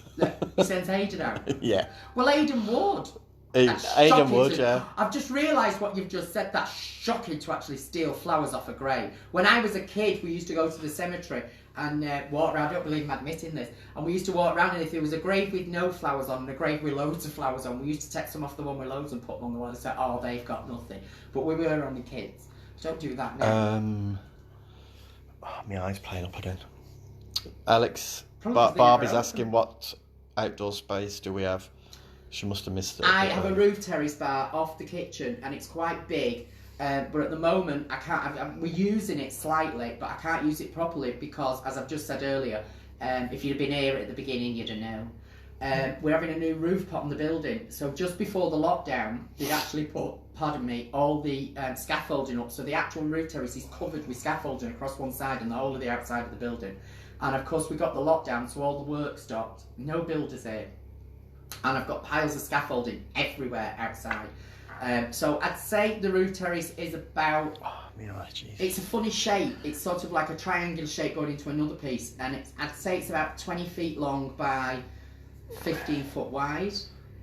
He sends Aidan out. Yeah. Well, Aidan would. Aidan would, yeah. I've just realised what you've just said. That's shocking to actually steal flowers off a grave. When I was a kid, we used to go to the cemetery and walk around. I don't believe I'm admitting this. And we used to walk around, and if there was a grave with no flowers on and a grave with loads of flowers on, we used to take some off the one with loads and put them on the one and say, oh, they've got nothing. But we were only kids. Don't do that now. My eye's playing up again. Alex, Probably Barbie's asking what outdoor space do we have? She must have missed it. I have a roof terrace bar off the kitchen, and it's quite big. But at the moment, I can't. We're using it slightly, but I can't use it properly because, as I've just said earlier, if you'd been here at the beginning, you'd have known. We're having a new roof put on the building. So just before the lockdown, they'd actually put, pardon me, all the scaffolding up. So the actual roof terrace is covered with scaffolding across one side and the whole of the outside of the building. And of course, we got the lockdown, so all the work stopped. No builders here. And I've got piles of scaffolding everywhere outside. So I'd say the roof terrace is about... it's a funny shape. It's sort of like a triangular shape going into another piece. And I'd say it's about 20 feet long by 15 foot wide.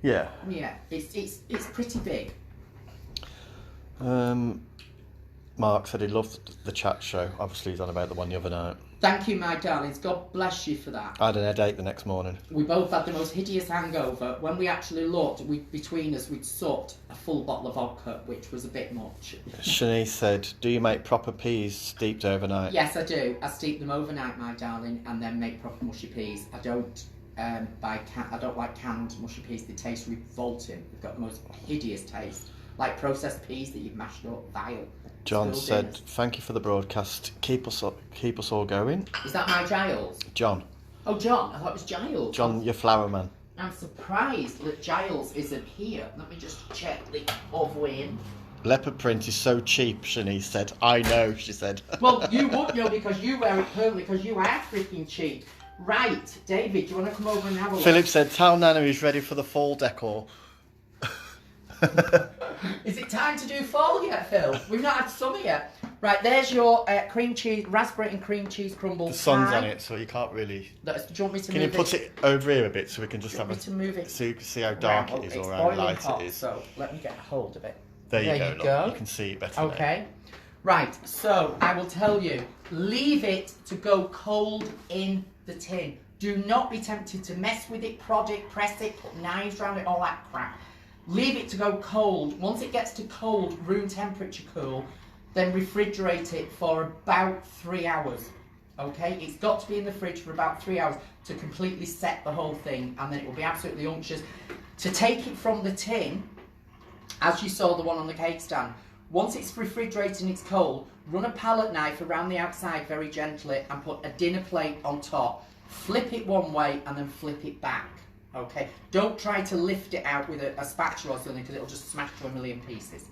Yeah. Yeah, it's pretty big. Mark said he loved the chat show. Obviously, he's on about the one the other night. Thank you, my darlings. God bless you for that. I had an headache the next morning. We both had the most hideous hangover. When we actually looked, between us, we'd supped a full bottle of vodka, which was a bit much. Shanice said, do you make proper peas steeped overnight? Yes, I do. I steep them overnight, my darling, and then make proper mushy peas. I don't I don't like canned mushy peas. They taste revolting. They've got the most hideous taste. Like processed peas that you've mashed up, vile. John said, thank you for the broadcast. Keep us all going. Is that my Giles? John. Oh, John. I thought it was Giles. John, your flower man. I'm surprised that Giles isn't here. Let me just check the oven. Leopard print is so cheap, Shanice said. I know, she said. Well, you would know because you wear it permanently because you are freaking cheap. Right, David, do you want to come over and have a look? Philip said, tell Nana he's ready for the fall decor. Is it time to do fall yet, Phil? We've not had summer yet. Right, there's your cream cheese, raspberry and cream cheese crumble. The sun's pie. on it, so you can't really... Do you want me to Can you put it over here a bit so we can just have to move it so you can see how dark it is or how light it is? So let me get a hold of it. There you you go. go. Look, you can see it better Okay. Right, so I will tell you, leave it to go cold in the tin. Do not be tempted to mess with it, prod it, press it, put knives around it, all that crap. Leave it to go cold. Once it gets to cold, room temperature cool, then refrigerate it for about 3 hours. Okay, it's got to be in the fridge for about 3 hours to completely set the whole thing, and then it will be absolutely unctuous. To take it from the tin, as you saw the one on the cake stand, once it's refrigerated and it's cold, run a palette knife around the outside very gently and put a dinner plate on top. Flip it one way and then flip it back. Okay, don't try to lift it out with a spatula or something because it'll just smash to a million pieces.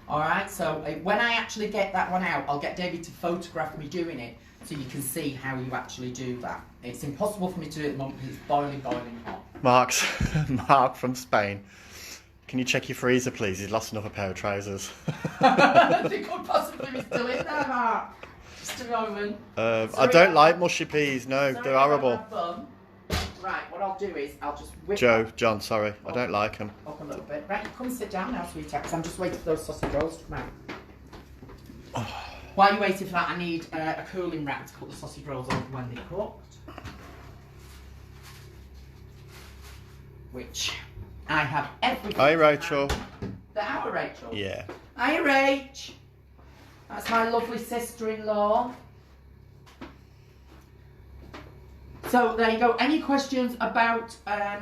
Alright, so when I actually get that one out, I'll get David to photograph me doing it so you can see how you actually do that. It's impossible for me to do it at the moment because it's boiling hot. Mark from Spain. Can you check your freezer, please? He's lost another pair of trousers. They could possibly be still in there, Mark. Just a moment. I don't like mushy peas. No, they're horrible. Right, what I'll do is I'll just whip John, sorry. I don't like them. up a little bit. Right, come and sit down now, sweetheart, because I'm just waiting for those sausage rolls to come out. While you're waiting for that, I need a cooling rack to put the sausage rolls on when they're cooked. Which I have everything. Hi, Rachel. Our Rachel? Yeah. Hi, Rach. That's my lovely sister-in-law. So there you go. Any questions about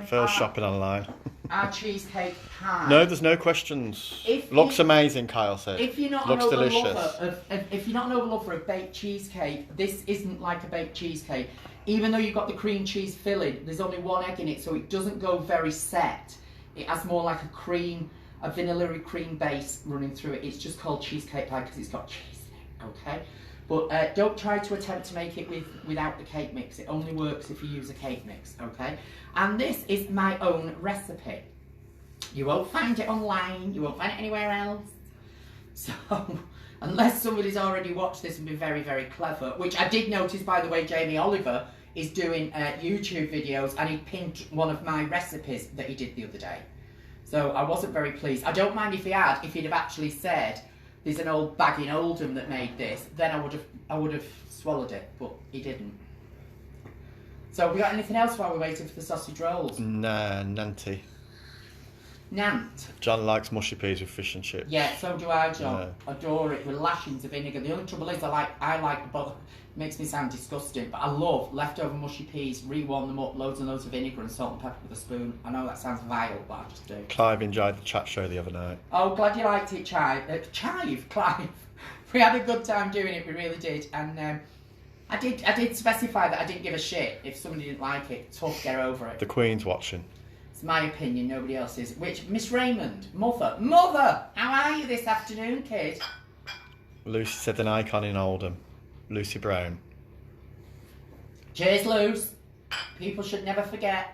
Phil's shopping online. our cheesecake pie? No, there's no questions. Looks amazing, Kyle said. If you're not Looks an delicious. if you're not an overlover of baked cheesecake, this isn't like a baked cheesecake. Even though you've got the cream cheese filling, there's only one egg in it, so it doesn't go very set. It has more like a vanilla cream base running through it. It's just called cheesecake pie because it's got cheese in it. Okay. But don't try to attempt to make it without the cake mix. It only works if you use a cake mix, okay? And this is my own recipe. You won't find it online. You won't find it anywhere else. So, unless somebody's already watched this and been very, very clever, which I did notice, by the way, Jamie Oliver is doing YouTube videos, and he pinned one of my recipes that he did the other day. So I wasn't very pleased. I don't mind if he'd have actually said, there's an old bag in Oldham that made this, then I would have swallowed it, but he didn't. So have we got anything else while we're waiting for the sausage rolls? Nah, Nanty. Nant. John likes mushy peas with fish and chips. Yeah, so do I, John. No. Adore it with lashings of vinegar. The only trouble is I like both. It makes me sound disgusting, but I love leftover mushy peas, rewarm them up, loads and loads of vinegar and salt and pepper with a spoon. I know that sounds vile, but I just do. Clive enjoyed the chat show the other night. Oh, glad you liked it, Clive. We had a good time doing it, we really did. And I did specify that I didn't give a shit. If somebody didn't like it, tough, get over it. The Queen's watching. It's my opinion, nobody else's. Which, Miss Raymond, Mother, how are you this afternoon, kid? Lucy said an icon in Oldham. Lucy Brown. Cheers, Luce. People should never forget.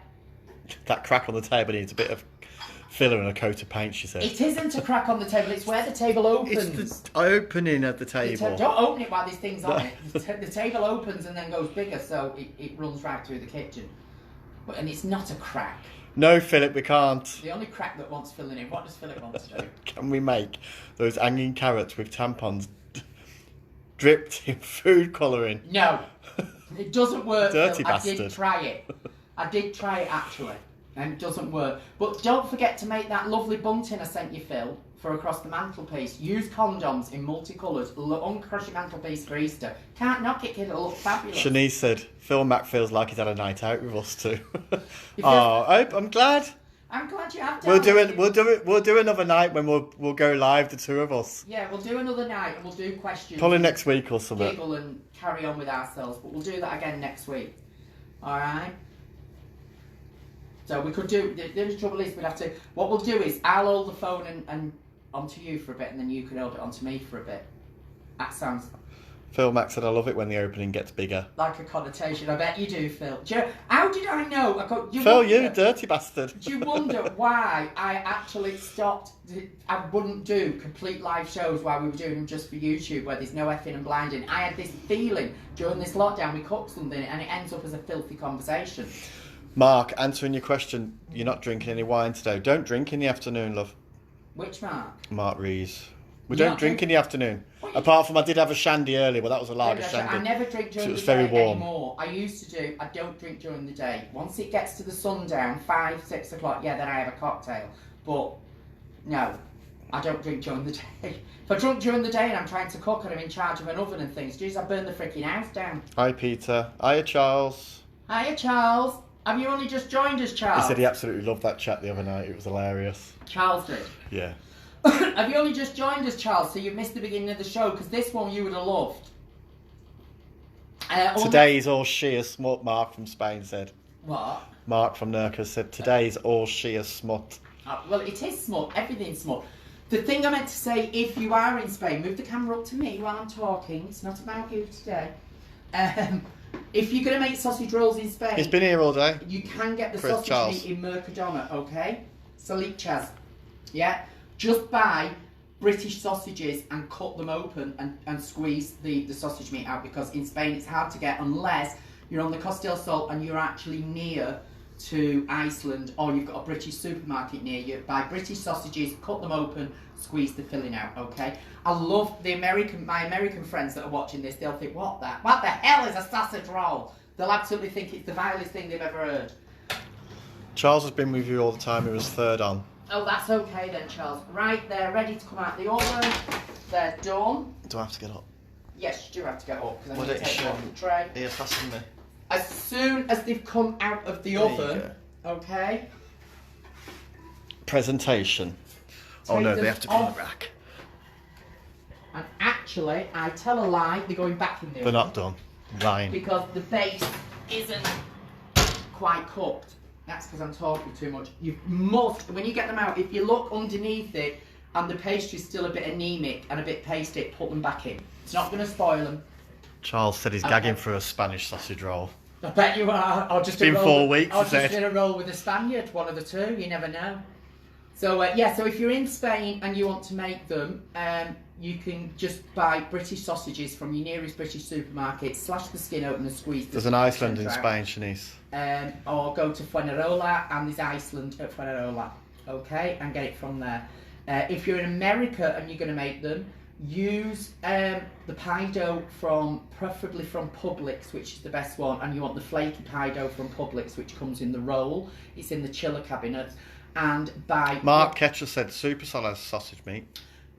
That crack on the table needs a bit of filler and a coat of paint, she said. It isn't a crack on the table, it's where the table opens. It's the opening of the table. Don't open it while this thing's on it. The table opens and then goes bigger, so it runs right through the kitchen. And it's not a crack. No, Philip, we can't. The only crack that wants filling in. What does Philip want to do? Can we make those hanging carrots with tampons dripped in food colouring? No. It doesn't work. Dirty Phil. bastard. I did try it. I did try it, actually. And it doesn't work. But don't forget to make that lovely bunting I sent you, Phil, for across the mantelpiece. Use condoms in multicolours. Uncross your mantelpiece for Easter. Can't knock it, kid. It'll look fabulous. Shanice said, Phil Mack feels like he's had a night out with us too. I'm glad. I'm glad you have done We'll do another night when we'll go live, the two of us. Yeah, we'll do another night and we'll do questions. Probably next week or something. Giggle and carry on with ourselves, but we'll do that again next week. Alright? So we could do, the only trouble is we'd have to, what we'll do is I'll hold the phone and onto you for a bit and then you can hold it onto me for a bit. That sounds Phil Mack said, I love it when the opening gets bigger. like a connotation. I bet you do, Phil. Do you know, how did I know? Phil, you dirty bastard. Do you wonder why I actually stopped? I wouldn't do complete live shows while we were doing them just for YouTube, where there's no effing and blinding. I had this feeling during this lockdown we cook something and it ends up as a filthy conversation. Mark, answering your question, you're not drinking any wine today. Don't drink in the afternoon, love. Which Mark? Mark Rees. We don't drink in the afternoon. Apart from I did have a shandy earlier, but that was a lager shandy. I never drink during it was the very day warm. anymore. I used to do. I don't drink during the day. Once it gets to the sundown, 5, 6 o'clock, yeah, then I have a cocktail. But no, I don't drink during the day. If I drink during the day and I'm trying to cook and I'm in charge of an oven and things, geez, I burn the freaking house down. Hi, Peter. Hiya, Charles. Hiya, Charles. Have you only just joined us, Charles? He said he absolutely loved that chat the other night. It was hilarious. Charles did. Yeah. Have you only just joined us, Charles? So you've missed the beginning of the show, because this one you would have loved. Today's all sheer smut, Mark from Spain said. What? Mark from Nurka said, today's all sheer smut. Well, it is smut. Everything's smut. The thing I meant to say, if you are in Spain, move the camera up to me while I'm talking. It's not about you today. If you're going to make sausage rolls in Spain... He's been here all day. You can get the Chris sausage Charles. meat in Mercadona, okay? Salichas. Yeah? Just buy British sausages and cut them open and squeeze the sausage meat out, because in Spain it's hard to get unless you're on the Costa del Sol and you're actually near to Iceland, or you've got a British supermarket near you. Buy British sausages, cut them open, squeeze the filling out, okay? I love my American friends that are watching this. They'll think, what the hell is a sausage roll? They'll absolutely think it's the vilest thing they've ever heard. Charles has been with you all the time. He was third on. Oh, that's okay then, Charles. Right, they're ready to come out the oven. They're done. Do I have to get up? Yes, you do have to get up, because I'm What going to did take it them off the tray. Here, pass me. As soon as they've come out of the There you oven, okay? Presentation. Oh Take no, they them have to be on off. the rack. And actually, I tell a lie, they're going back in the They're oven. not done. Lying. Because the base isn't quite cooked. That's because I'm talking too much. You must, when you get them out, if you look underneath it and the pastry's still a bit anemic and a bit pasty, put them back in. It's not going to spoil them. Charles said he's gagging for a Spanish sausage roll. I bet you are. I'll just It's been 4 weeks, I'll he just said. in a roll with a Spaniard, one of the two. You never know. So yeah, so if you're in Spain and you want to make them, you can just buy British sausages from your nearest British supermarket, slash the skin open and squeeze the There's an Iceland in centre out. Spain, Shanice. Or go to Fuengirola, and there's Iceland at Fuengirola, okay, and get it from there. If you're in America and you're going to make them, use the pie dough preferably from Publix, which is the best one, and you want the flaky pie dough from Publix, which comes in the roll. It's in the chiller cabinet. And buy... Mark Ketcher said Supersol has sausage meat.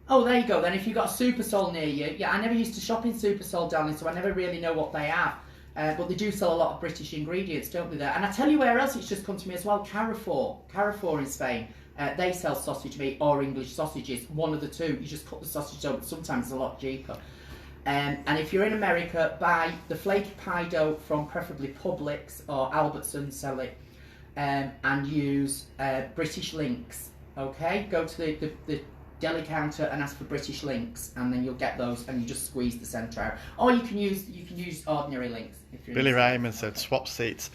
Oh, there you go then. If you've got a Supersol near you. Yeah, I never used to shop in Supersol, darling, so I never really know what they have. But they do sell a lot of British ingredients, don't they, there? And I tell you where else it's just come to me as well, Carrefour. Carrefour in Spain. They sell sausage meat or English sausages, one of the two. You just cut the sausage dough, sometimes it's a lot cheaper. And if you're in America, buy the flaky pie dough from preferably Publix or Albertsons, sell it. And use British links, okay? Go to the deli counter and ask for British links, and then you'll get those, and you just squeeze the centre out. Or you can use ordinary links. If you're Billy Raymond said swap seats.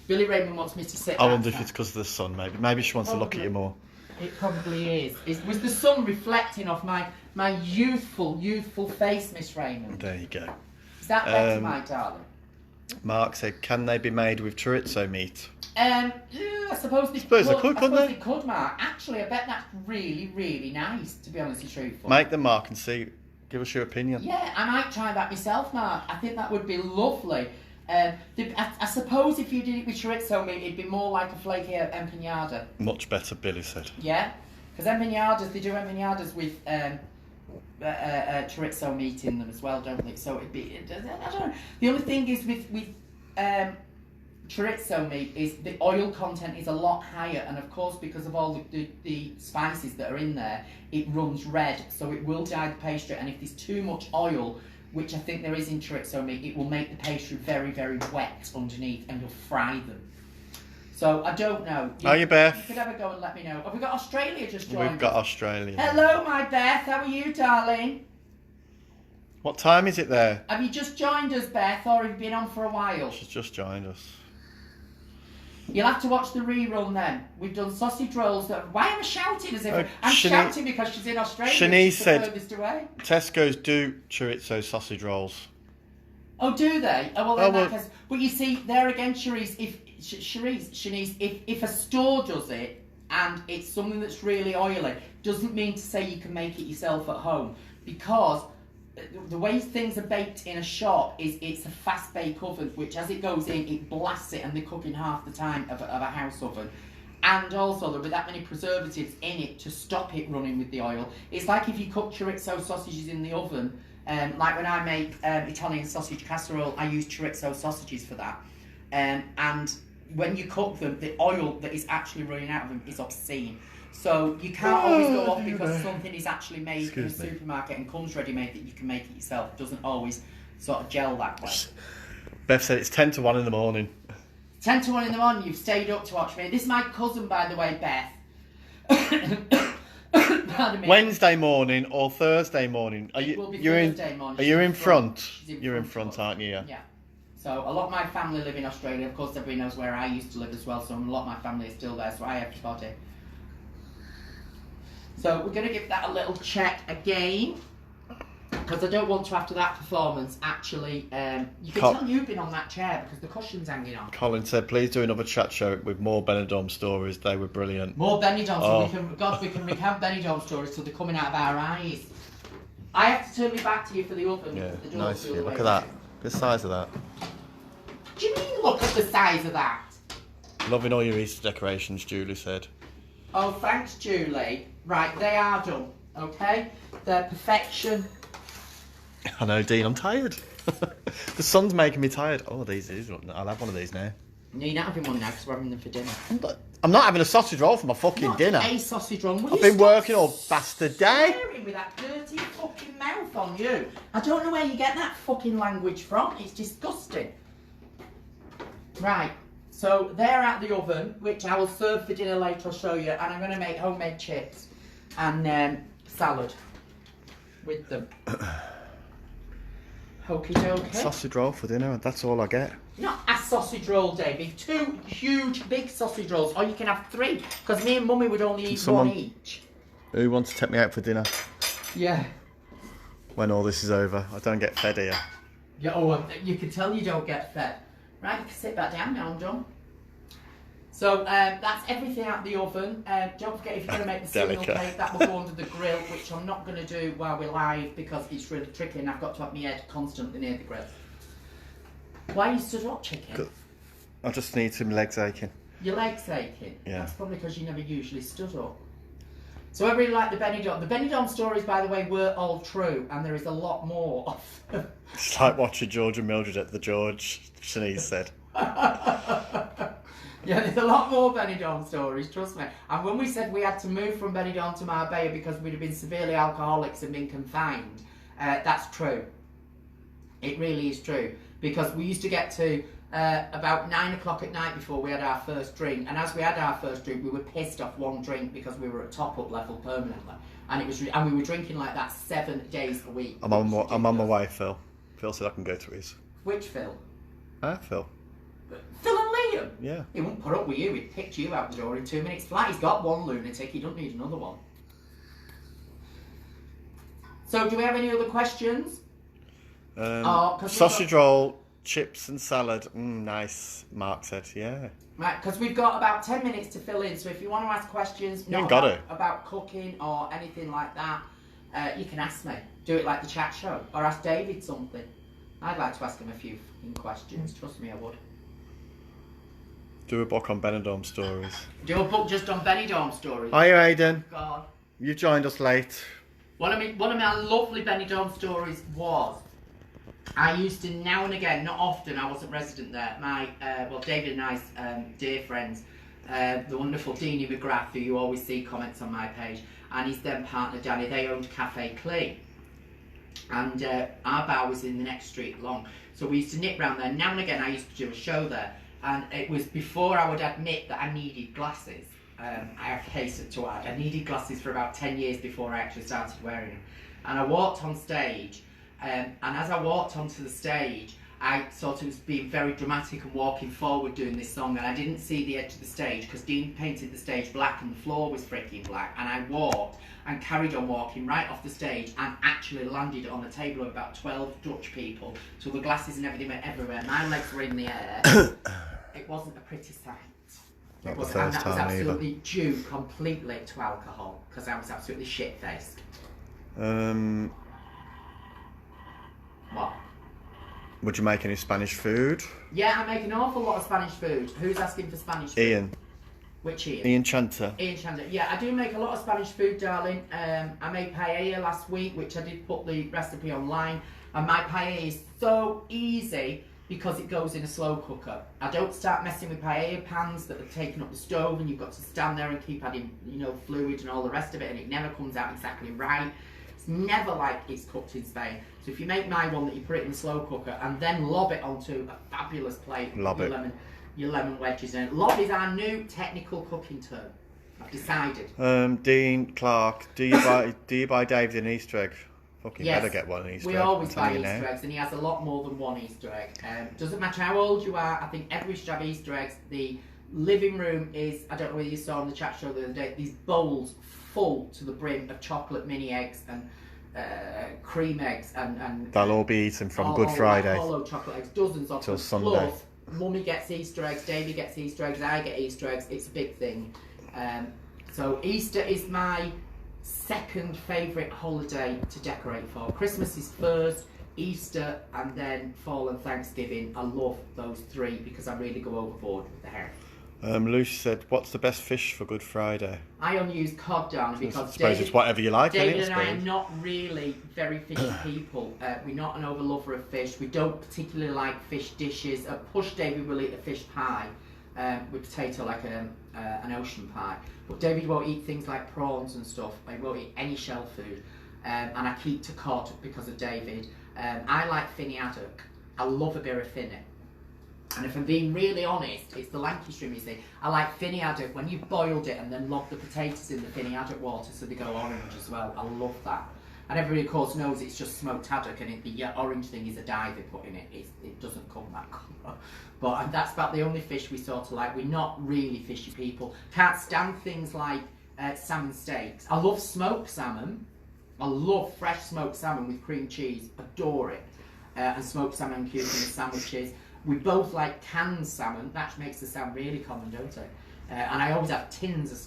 Billy Raymond wants me to sit. I wonder if it's because of the sun, maybe. Maybe she wants to look at you more. It probably is. Was the sun reflecting off my youthful face, Miss Raymond? There you go. Is that better, my darling? Mark said, can they be made with chorizo meat? Yeah, I suppose they Suppose they could, couldn't they? they could, Mark. Actually, I bet that's really, really nice, to be honest and truthful. Make them, Mark, and see. Give us your opinion. Yeah, I might try that myself, Mark. I think that would be lovely. I suppose if you did it with chorizo meat, it'd be more like a flaky empanada. Much better, Billy said. Yeah, because they do empanadas with chorizo meat in them as well, don't they? So it'd be, I don't know. The only thing is with chorizo meat is the oil content is a lot higher, and of course because of all the spices that are in there, it runs red, so it will dye the pastry, and if there's too much oil, which I think there is in chorizo meat, it will make the pastry very, very wet underneath, and you'll fry them. So I don't know. Are you, Beth? You could have a go and let me know. Have we got Australia just joined? We've got Australia. Hello, my Beth. How are you, darling? What time is it there? Have you just joined us, Beth, or have you been on for a while? She's just joined us. You'll have to watch the rerun then. We've done sausage rolls. Why am I shouting as if I'm Shanice, shouting because she's in Australia? Shanice She's the said furthest away. Tesco's do chorizo sausage rolls. Oh, do they? Oh, well, in well- that case. But you see, there again, Shanice, if a store does it and it's something that's really oily. Doesn't mean to say you can make it yourself at home, because the way things are baked in a shop is it's a fast bake oven, which as it goes in, it blasts it, and they cook in half the time of a house oven. And also, there were that many preservatives in it to stop it running with the oil. It's like if you cook chorizo sausages in the oven, like when I make Italian sausage casserole, I use chorizo sausages for that. And when you cook them, the oil that is actually running out of them is obscene. So you can't always go off because something is actually made in a supermarket and comes ready-made that you can make it yourself. It doesn't always sort of gel that way. Beth said it's 10 to 1 in the morning. 10 to 1 in the morning, you've stayed up to watch me. This is my cousin, by the way, Beth. Pardon me. Wednesday morning or Thursday morning? It will be Thursday morning. Are you in front? You're in front, aren't you? Yeah. So a lot of my family live in Australia. Of course, everybody knows where I used to live as well. So a lot of my family is still there. So I have to potty. So we're going to give that a little check again, because I don't want to, after that performance, actually, you can tell you've been on that chair because the cushion's hanging on. Colin said, please do another chat show with more Benidorm stories. They were brilliant. More Benidorm, so we can recount Benidorm stories till they're coming out of our eyes. I have to turn me back to you for the oven. Yeah, the nice of you. Look at that. The size of that. What do you mean, look at the size of that? Loving all your Easter decorations, Julie said. Oh, thanks, Julie. Right, they are done, okay? They're perfection. I know, Dean, I'm tired. The sun's making me tired. Oh, these. I'll have one of these now. No, you're not having one now because we're having them for dinner. I'm not having a sausage roll for my fucking dinner. A sausage roll. I've been working all bastard day. Swearing with that dirty fucking mouth on you. I don't know where you get that fucking language from. It's disgusting. Right. So they're at the oven, which I will serve for dinner later. I'll show you. And I'm going to make homemade chips and salad with them. Okie dokie. Sausage roll for dinner, and that's all I get. Not a sausage roll, David. 2 huge, big sausage rolls. Or you can have 3, because me and Mummy would only eat 1 each. Who wants to take me out for dinner? Yeah. When all this is over. I don't get fed here. Yeah, oh, you can tell you don't get fed. Right, you can sit back down now, I'm done. So that's everything out the oven. Don't forget, if you're going to make the cereal cake, that will go under the grill, which I'm not going to do while we're live because it's really tricky and I've got to have my head constantly near the grill. Why are you stood up, chicken? I just need some legs aching. Your legs aching? Yeah. That's probably because you never usually stood up. So I really like the Benidorm. The Benidorm stories, by the way, were all true, and there is a lot more of them. It's like watching George and Mildred at the George, Shanice said. Yeah, there's a lot more Benidorm stories, trust me. And when we said we had to move from Benidorm to Marbella because we'd have been severely alcoholics and been confined, that's true. It really is true. Because we used to get to about 9 o'clock at night before we had our first drink. And as we had our first drink, we were pissed off 1 drink because we were at top-up level permanently. And we were drinking like that 7 days a week. I'm on my way, Phil. Phil said I can go to his. Which Phil? Phil. Phil and Liam? Yeah. He wouldn't put up with you. He'd picked you out the door in 2 minutes flat. He's got 1 lunatic. He doesn't need another one. So, do we have any other questions? Sausage roll, chips and salad. Nice, Mark said. Yeah. Right, because we've got about 10 minutes to fill in. So, if you want to ask questions about cooking or anything like that, you can ask me. Do it like the chat show. Or ask David something. I'd like to ask him a few fucking questions. Trust me, I would. Do a book on Benidorm stories. Do a book just on Benidorm stories. Hi, Aidan. God. You joined us late. One of my lovely Benidorm stories was, I used to now and again, not often, I wasn't resident there, David and I's dear friends, the wonderful Deanie McGrath, who you always see comments on my page, and his then partner Danny, they owned Cafe Clee. And our bar was in the next street along. So we used to nip round there. Now and again I used to do a show there. And it was before I would admit that I needed glasses. I have hastened to add. I needed glasses for about 10 years before I actually started wearing them. And I walked on stage. And as I walked onto the stage, I sort of was being very dramatic and walking forward doing this song. And I didn't see the edge of the stage because Dean painted the stage black and the floor was freaking black. And I walked and carried on walking right off the stage and actually landed on a table of about 12 Dutch people. So the glasses and everything went everywhere. My legs were in the air. It wasn't a pretty sight. Not the And first that was time either. absolutely due completely to alcohol, because I was absolutely shit-faced. What? Would you make any Spanish food? Yeah, I make an awful lot of Spanish food. Who's asking for Spanish food? Ian. Which Ian? Ian Chanter. Ian Chandler. Yeah, I do make a lot of Spanish food, darling. I made paella last week, which I did put the recipe online. And my paella is so easy because it goes in a slow cooker. I don't start messing with paella pans that are taking up the stove and you've got to stand there and keep adding, fluid and all the rest of it, and it never comes out exactly right. It's never like it's cooked in Spain. So if you make my one, that you put it in the slow cooker and then lob it onto a fabulous plate with your lemon wedges in it. Lob is our new technical cooking term. I've decided. Dean Clark, do you buy David an Easter egg? Fucking Yes, better get one Easter egg. we always buy I'm telling you Easter now. eggs, and he has a lot more than one Easter egg. Doesn't matter how old you are, I think everybody should have Easter eggs. The living room is, I don't know whether you saw on the chat show the other day, these bowls full to the brim of chocolate mini eggs and cream eggs and They'll all be eaten from Good Friday hollow chocolate eggs, dozens of till them. Sunday. Plus, Mummy gets Easter eggs, Davey gets Easter eggs, I get Easter eggs. It's a big thing. So Easter is my second favourite holiday to decorate for. Christmas is first, Easter, and then Fall and Thanksgiving. I love those three because I really go overboard with the hair. Lucy said, what's the best fish for Good Friday? I only use cod, darling, I because suppose it's whatever you like, David isn't it, and I are not really very fishy people. We're not an overlover of fish. We don't particularly like fish dishes. Push David will eat a fish pie with potato, like an ocean pie. But David won't eat things like prawns and stuff. He won't eat any shell food. And I keep to cod because of David. I like finny haddock. I love a bit of finny. And if I'm being really honest, it's the Lancashire, you see. I like finny haddock when you've boiled it and then lob the potatoes in the finny haddock water so they go orange as well. I love that. And everybody, of course, knows it's just smoked haddock, and the orange thing is a dye they put in it. It doesn't come that colour. But that's about the only fish we sort of like. We're not really fishy people. Can't stand things like salmon steaks. I love smoked salmon. I love fresh smoked salmon with cream cheese. Adore it. And smoked salmon and cucumber sandwiches. We both like canned salmon. That makes the sound really common, don't it? And I always have tins of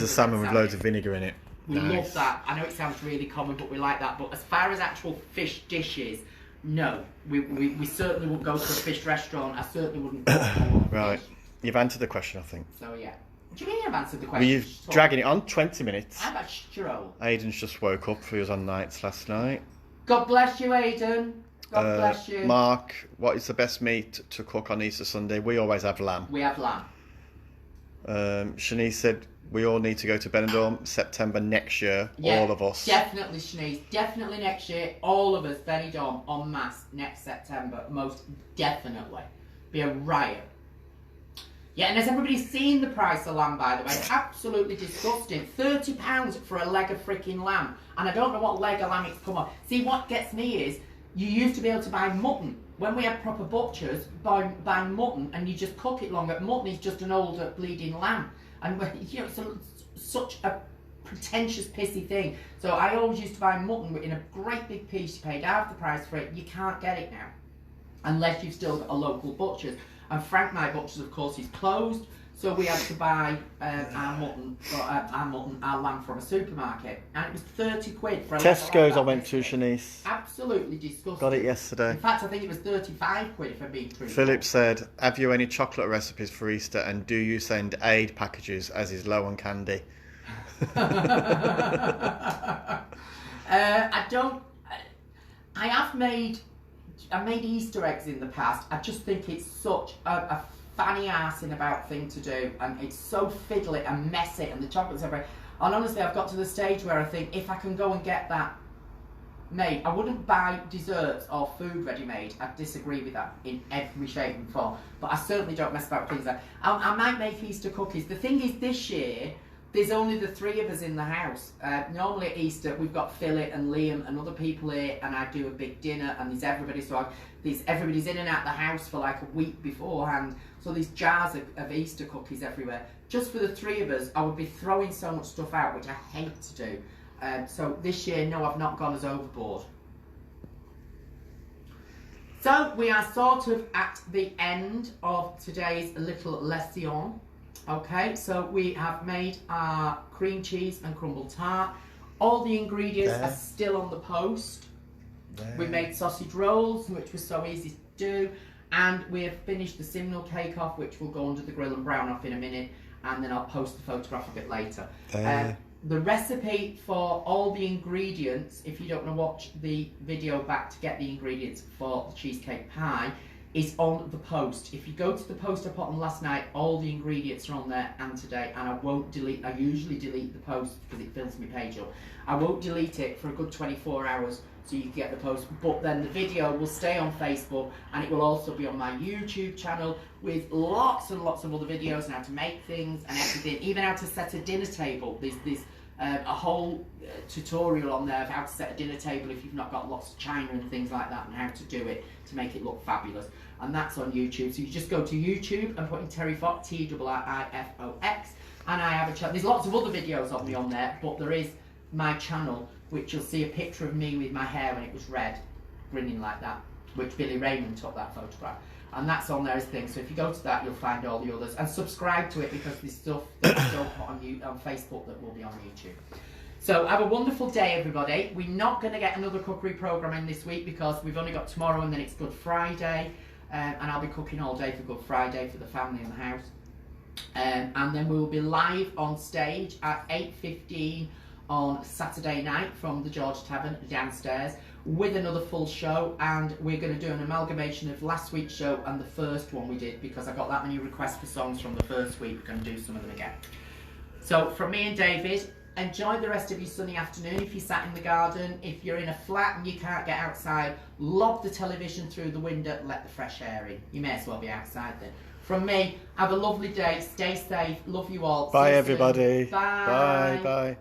salmon with loads of vinegar in it. We love that. I know it sounds really common, but we like that. But as far as actual fish dishes, no. We certainly wouldn't go to a fish restaurant. I certainly wouldn't go to Right. fish. You've answered the question, I think. So, yeah. What do you mean I've answered the Were question? you dragging it on? 20 minutes. I'm a stroll. Aidan's just woke up. He was on nights last night. God bless you, Aidan. God bless you. Mark, what is the best meat to cook on Easter Sunday? We always have lamb. We have lamb. Shanice said we all need to go to Benidorm September next year. Yeah, all of us. Definitely, Shanice. Definitely next year. All of us, Benidorm, en masse next September. Most definitely. Be a riot. Yeah, and has everybody seen the price of lamb, by the way? Absolutely disgusting. £30 for a leg of freaking lamb. And I don't know what leg of lamb it's come on. See, what gets me is, you used to be able to buy mutton. When we had proper butchers, buy mutton and you just cook it longer. Mutton is just an older bleeding lamb. And it's such a pretentious, pissy thing. So I always used to buy mutton in a great big piece. You paid half the price for it. You can't get it now. Unless you've still got a local butcher's. And Frank, my butcher's, of course, is closed. So we had to buy our lamb from a supermarket. And it was 30 quid for a Tesco's I went to, Shanice. Absolutely disgusting. Got it yesterday. In fact, I think it was 35 quid if I'm being truthful. Philip said, have you any chocolate recipes for Easter, and do you send aid packages as is low on candy? I don't. I made Easter eggs in the past. I just think it's such a fanny arsing about thing to do, and it's so fiddly and messy, and the chocolate's everywhere. And honestly, I've got to the stage where I think if I can go and get that made, I wouldn't buy desserts or food ready-made. I disagree with that in every shape and form. But I certainly don't mess about with things like I might make Easter cookies. The thing is, this year there's only the three of us in the house. Normally at Easter we've got Philip and Liam and other people here, and I do a big dinner, and there's everybody. So everybody's in and out the house for like a week beforehand. So there's jars of Easter cookies everywhere. Just for the three of us, I would be throwing so much stuff out, which I hate to do. So this year, no, I've not gone as overboard. So we are sort of at the end of today's little lesson. Okay, so we have made our cream cheese and crumble tart. All the ingredients are still on the post. We made sausage rolls, which was so easy to do. And we have finished the simnel cake off, which will go under the grill and brown off in a minute. And then I'll post the photograph a bit later. The recipe for all the ingredients, if you don't want to watch the video back to get the ingredients for the cheesecake pie, is on the post. If you go to the post I put on last night, all the ingredients are on there and today, and I won't delete, I usually delete the post because it fills my page up. I won't delete it for a good 24 hours so you can get the post, but then the video will stay on Facebook and it will also be on my YouTube channel with lots and lots of other videos on how to make things and everything, even how to set a dinner table. There's a whole tutorial on there of how to set a dinner table if you've not got lots of china and things like that, and how to do it to make it look fabulous. And that's on YouTube. So you just go to YouTube and put in Terri Fox, Terrifox, and I have a channel. There's lots of other videos of me on there, but there is my channel, which you'll see a picture of me with my hair when it was red, grinning like that, which Billy Raymond took that photograph. And that's on there as things. So if you go to that, you'll find all the others. And subscribe to it because there's stuff that I don't put on Facebook that will be on YouTube. So have a wonderful day, everybody. We're not going to get another cookery programme in this week because we've only got tomorrow and then it's Good Friday. And I'll be cooking all day for Good Friday for the family in the house. And then we will be live on stage at 8:15 on Saturday night from the George Tavern downstairs with another full show, and we're going to do an amalgamation of last week's show and the first one we did because I got that many requests for songs from the first week. We're going to do some of them again. So from me and David, enjoy the rest of your sunny afternoon. If you sat in the garden, if you're in a flat and you can't get outside, lob the television through the window, let the fresh air in. You may as well be outside then. From me, have a lovely day, stay safe, love you all. Bye everybody. Bye. Bye.